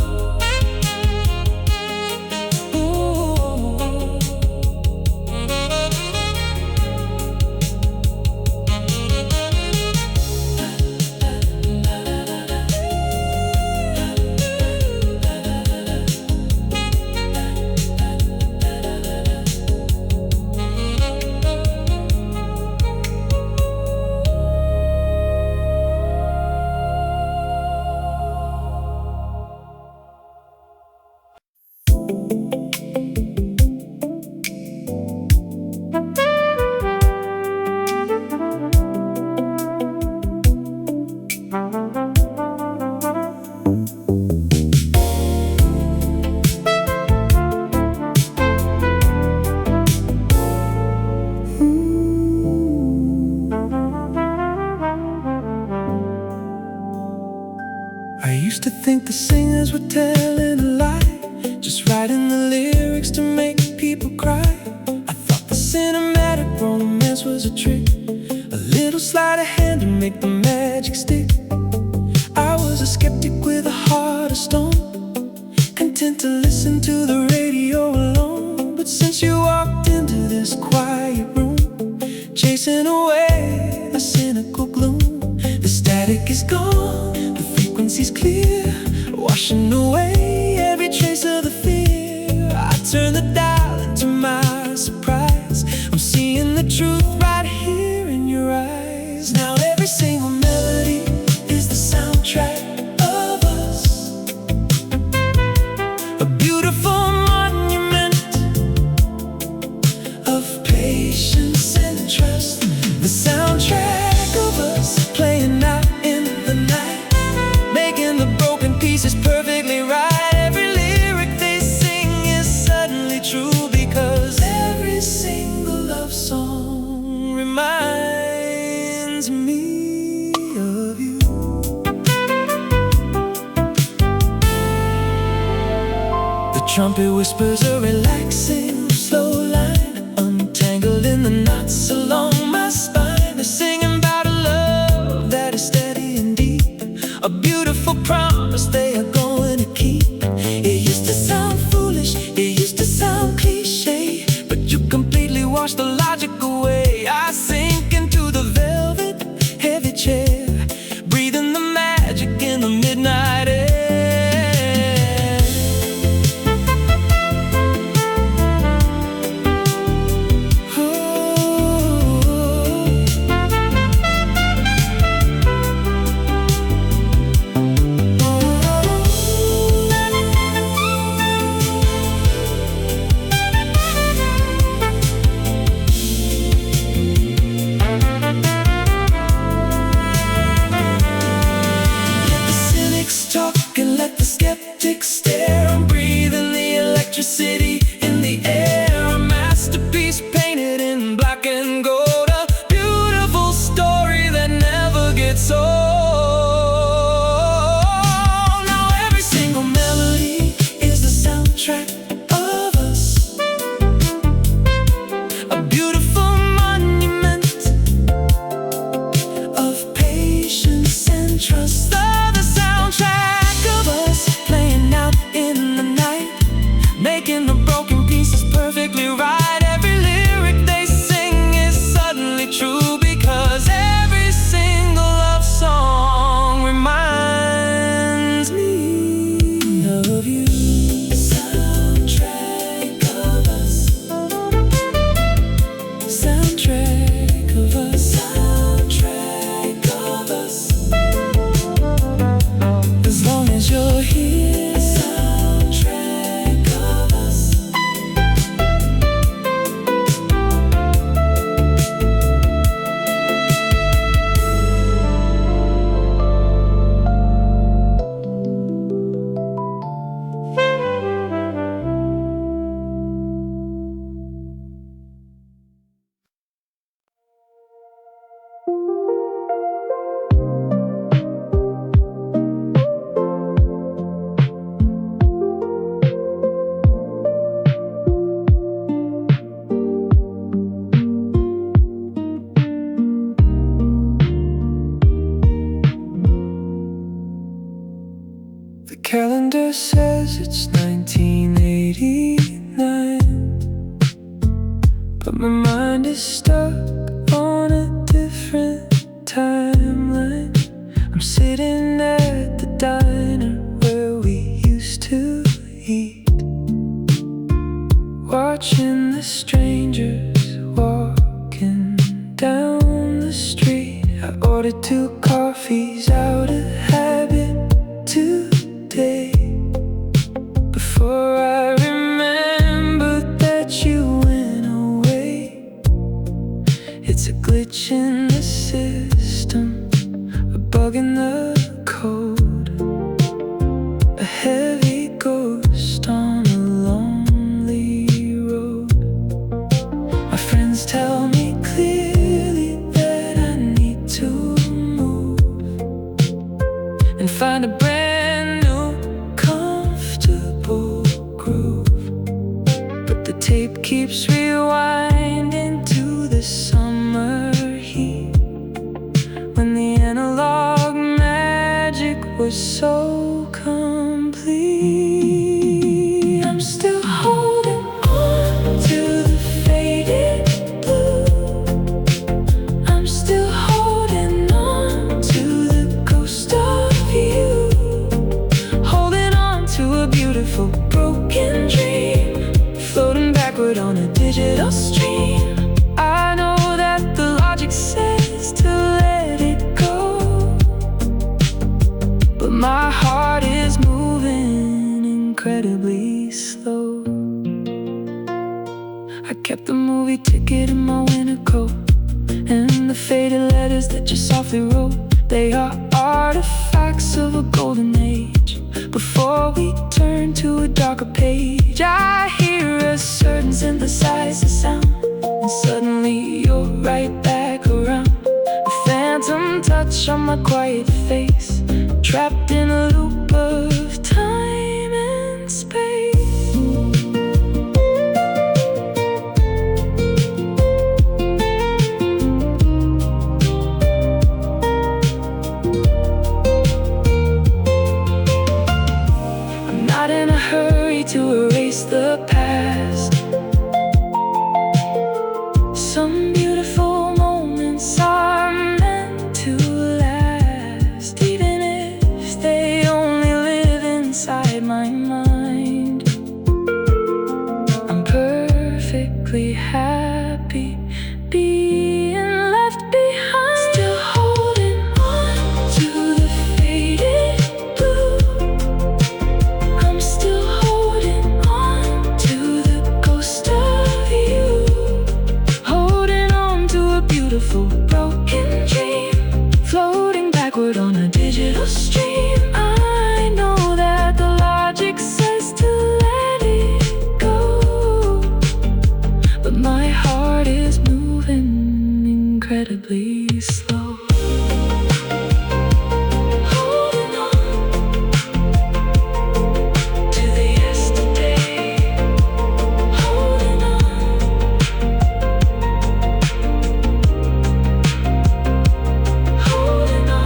I used to think the singers were telling a lie, just writing the lyrics to make people cry. I thought the cinematic romance was a trick, a little sleight of hand to make the magic stick. I was a skeptic with a heart of stone, content to listen to the radio alone. But since you walked into this quiet room, chasing away the cynical gloom, the static is gone, the frequency's clear, pushing away every trace of the fear. I turn the dial, and to my surprise, I'm seeing the truth right here in your eyes. Now every single melody is the soundtrack of us, a beautiful monument of patience and trust. The soundtrack of us playing out in the night, making the broken pieces perfectly right. Every lyric they sing is suddenly true, because every single love song reminds me of you. The trumpet whispers a relaxing slow line, untangled in the knots along my spine. They're singing about a love that is steady and deep, a beautiful promise they are going to keep. It used to sound foolish, it used to sound cliche, but you completely washed the logic away. I sink into the velvet heavy chair, breathing the magic in the midnight air. Let the skeptics stare. I'm breathing the electricity in the air. A masterpiece painted in black and gold, a beautiful story that never gets old. Now every single melody is the soundtrack of us, a beautiful monument of patience and trust. The soundtrack of us playing out in the night, making the broken pieces perfectly right. Every lyric they sing is suddenly true, because every single love song reminds me of you. Soundtrack of us, soundtrack of us, soundtrack of us. As long as you're here, soundtrack of us. The calendar says it's 1989, but my mind is stuck on a different timeline. I'm sitting at the diner where we used to eat, watching the strangers walking down the street. I ordered 2 coffees out of habit today, before I remembered that you went away. It's a glitch in the system, a bug in the code, a heavy ghost on a lonely road. My friends tell me clearly that I need to move and find a brand new comfortable groove. But the tape keeps rewinding to the summer heat, when the analog magic was so complete. I'm still holding on to the faded blue. I'm still holding on to the ghost of you, holding on my heart is moving incredibly slow. I kept the movie ticket in my winter coat, and the faded letters that you softly wrote, they are artifacts of a golden age. Before we turn to a darker page, I hear a certain synthesizer sound, and suddenly you're right back around. A phantom touch on my quiet face, trapped in a loop of time and space. I'm not in a hurry to erase the past. Some beautiful moments are meant to last, even if they only live inside my mind. I'm perfectly happy being left behind, still holding on to the faded blue. I'm still holding on to the ghost of you, holding on to a beautiful broken dream, floating backward on a digital stream. I know that the logic says to let it go, but my heart is moving incredibly slow. Holding on to the yesterday, holding on, holding on.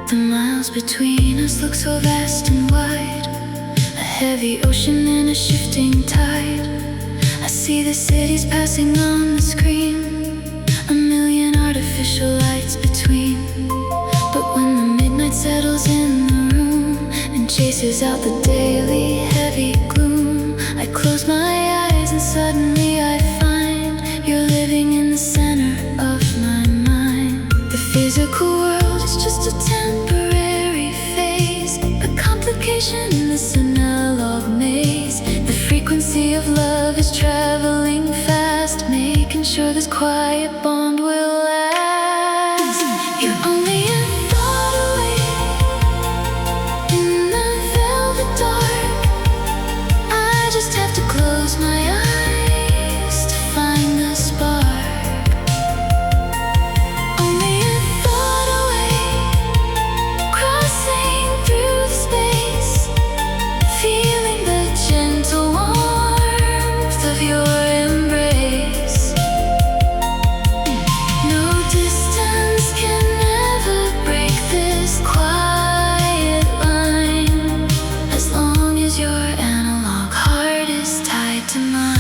The miles between us look so vast and wide, a heavy ocean and a shifting tide. I see the cities passing on the screen, a million artificial lights between. But when the midnight settles in the room and chases out the daily heavy gloom, I close my eyes and suddenly I find you're living in the center of my mind. The physical world is just a temporary phase, a complication in this analog maze. The frequency of love is traveling fast, making sure this quiet bond will last. You're only a thought away in the velvet dark. I just have to close my eyes to find the spark. Only a thought away, crossing through the space, feeling the gentle warmth of your embrace. No distance can ever break this quiet line, as long as your analog heart is tied to mine.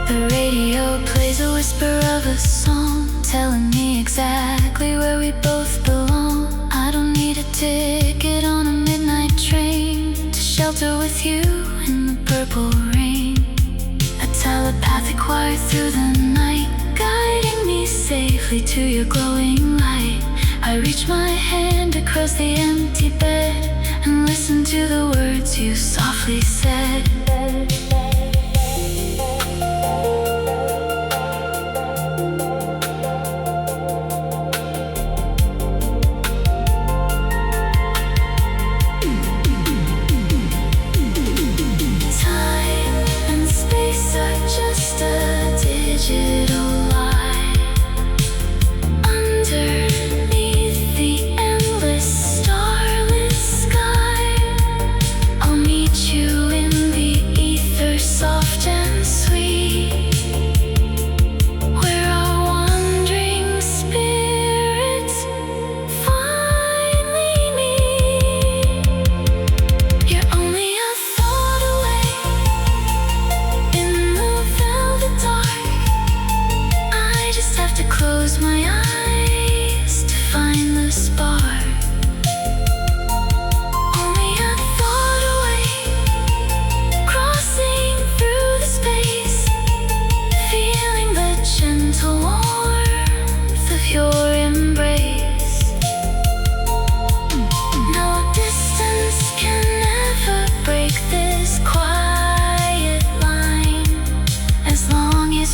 The radio plays a whisper of a song, telling me exactly where we both belong. I don't need a ticket on a midnight train to shelter with you in the purple rain. A telepathic wire through the night, guiding me safely to your glowing light. I reach my hand across the empty bed and listen to the words you softly said.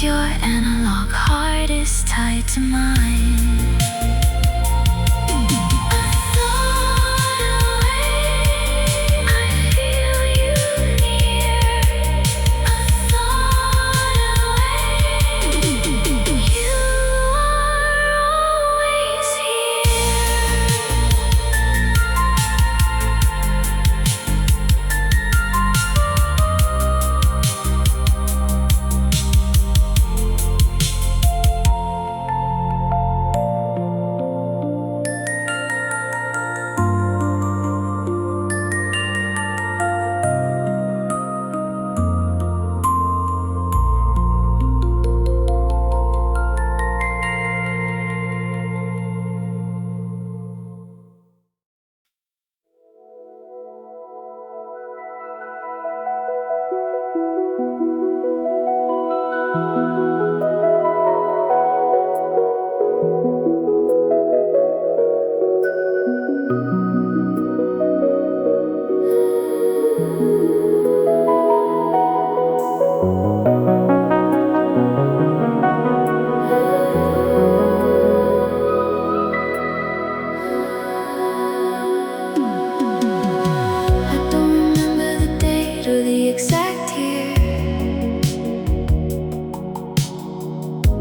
'cause your analog heart is tied to mine.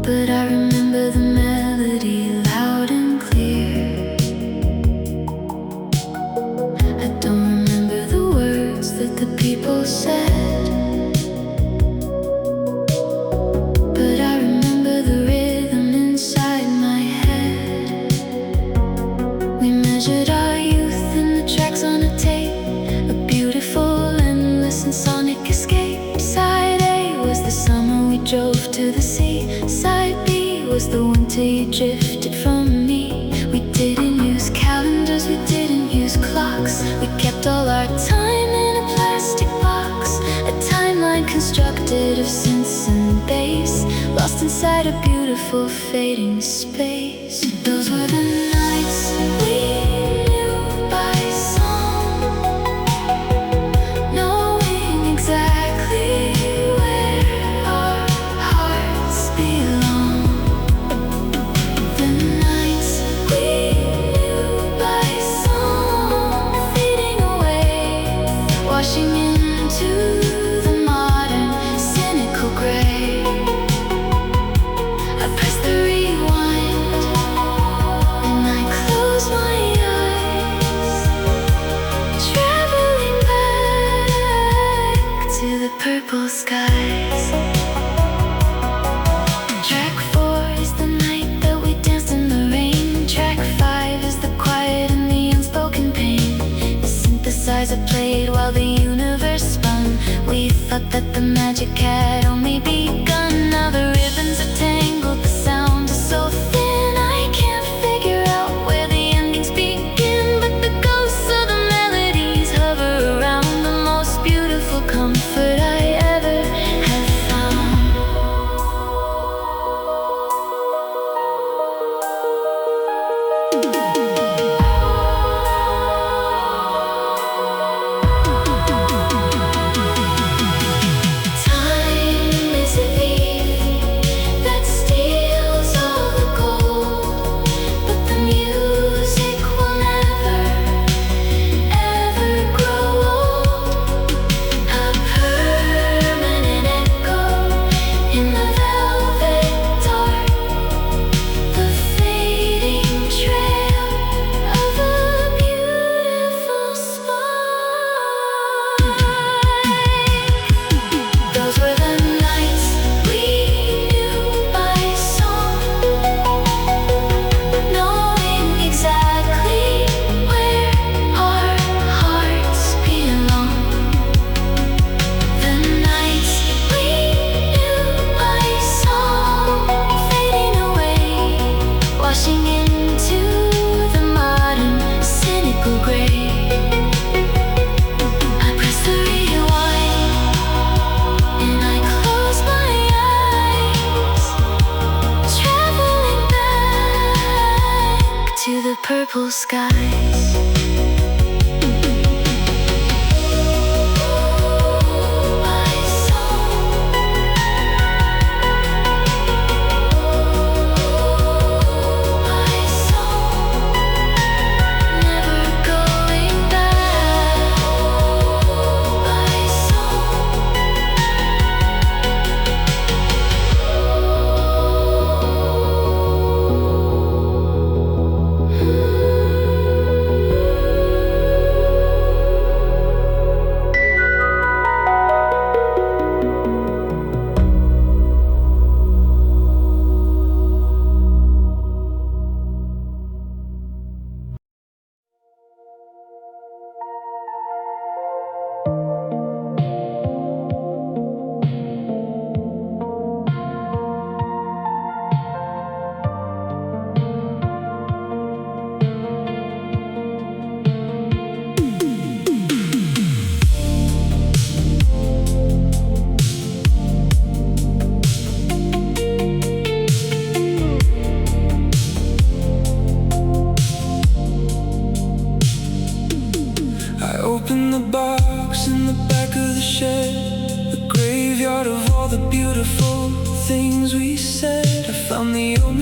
But I remember the melody loud and clear. I don't remember the words that the people said, but I remember the rhythm inside my head. We measured our youth in the tracks on a tape, a beautiful, endless and sonic escape. Side A was the summer we drove to the sea. Side B was the winter you drifted from me. We didn't use calendars, we didn't use clocks. We kept all our time in a plastic box, a timeline constructed of synths and bass, lost inside a beautiful fading space. Those were the nights we knew by song, knowing exactly where our hearts belong. The nights we knew by song, fading away, washing into the modern cynical gray. I press the rewind and I close my eyes, traveling back to the purple skies. Track 4 is the night that we danced in the rain. Track 5 is the quiet and the unspoken pain. The synthesizer played while the universe spun. We thought that the magic had only begun. Now the ribbons are tangled, the sound is so thin, I can't figure out where the endings begin. But the ghosts of the melodies hover around, the most beautiful comfort I ever have found. Time is a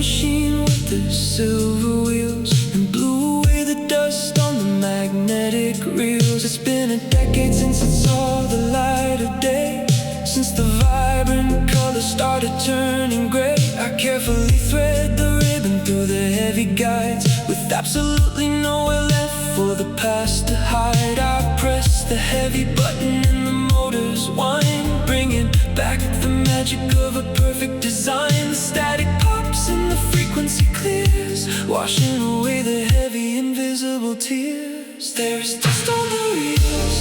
machine with the silver wheels and blew away the dust on the magnetic reels. It's been a decade since it saw the light of day, since the vibrant colors started turning gray. I carefully thread the ribbon through the heavy guides, with absolutely nowhere left for the past to hide. I press the heavy button and the motors whine, bringing back the magic of a perfect design. The static pops and the frequency clears, washing away the heavy invisible tears. There's dust on the reels,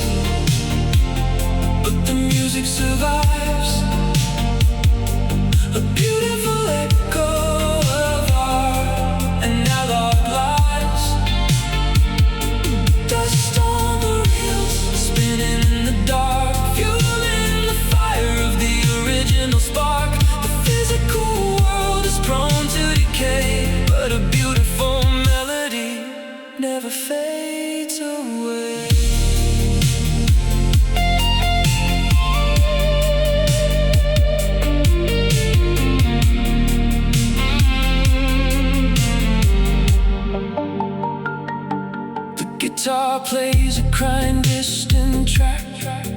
but the music survives, a beautiful echo of our analog lives. Dust on the reels, spinning in the dark, fueling the fire of the original spark. The physical world is prone to decay, but a beautiful melody never fades away. Guitar plays a crying distant track.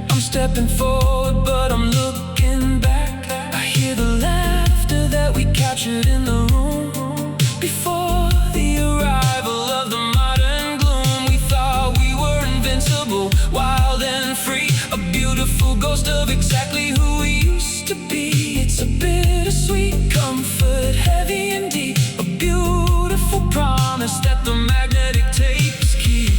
I'm stepping forward, but I'm looking back. I hear the laughter that we captured in the room before the arrival of the modern gloom. We thought we were invincible, wild and free, a beautiful ghost of exactly who we used to be. It's a bittersweet comfort, heavy and deep, a beautiful promise that the magnetic tapes keep.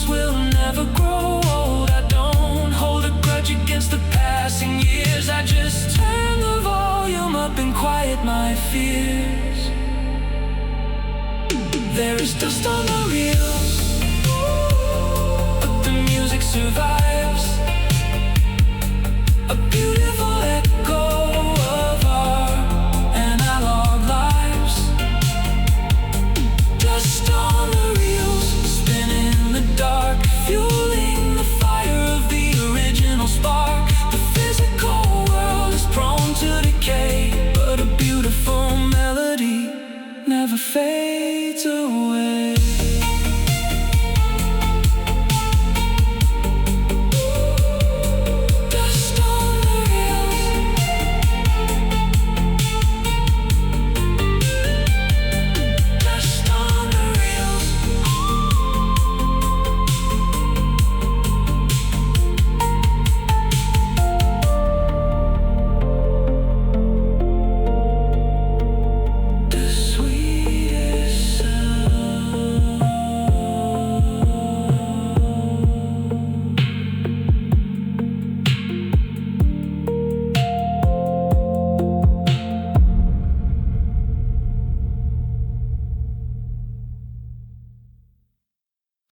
Will never grow old. I don't hold a grudge against the passing years. I just turn the volume up and quiet my fears. There is dust on the reels, but the music survives.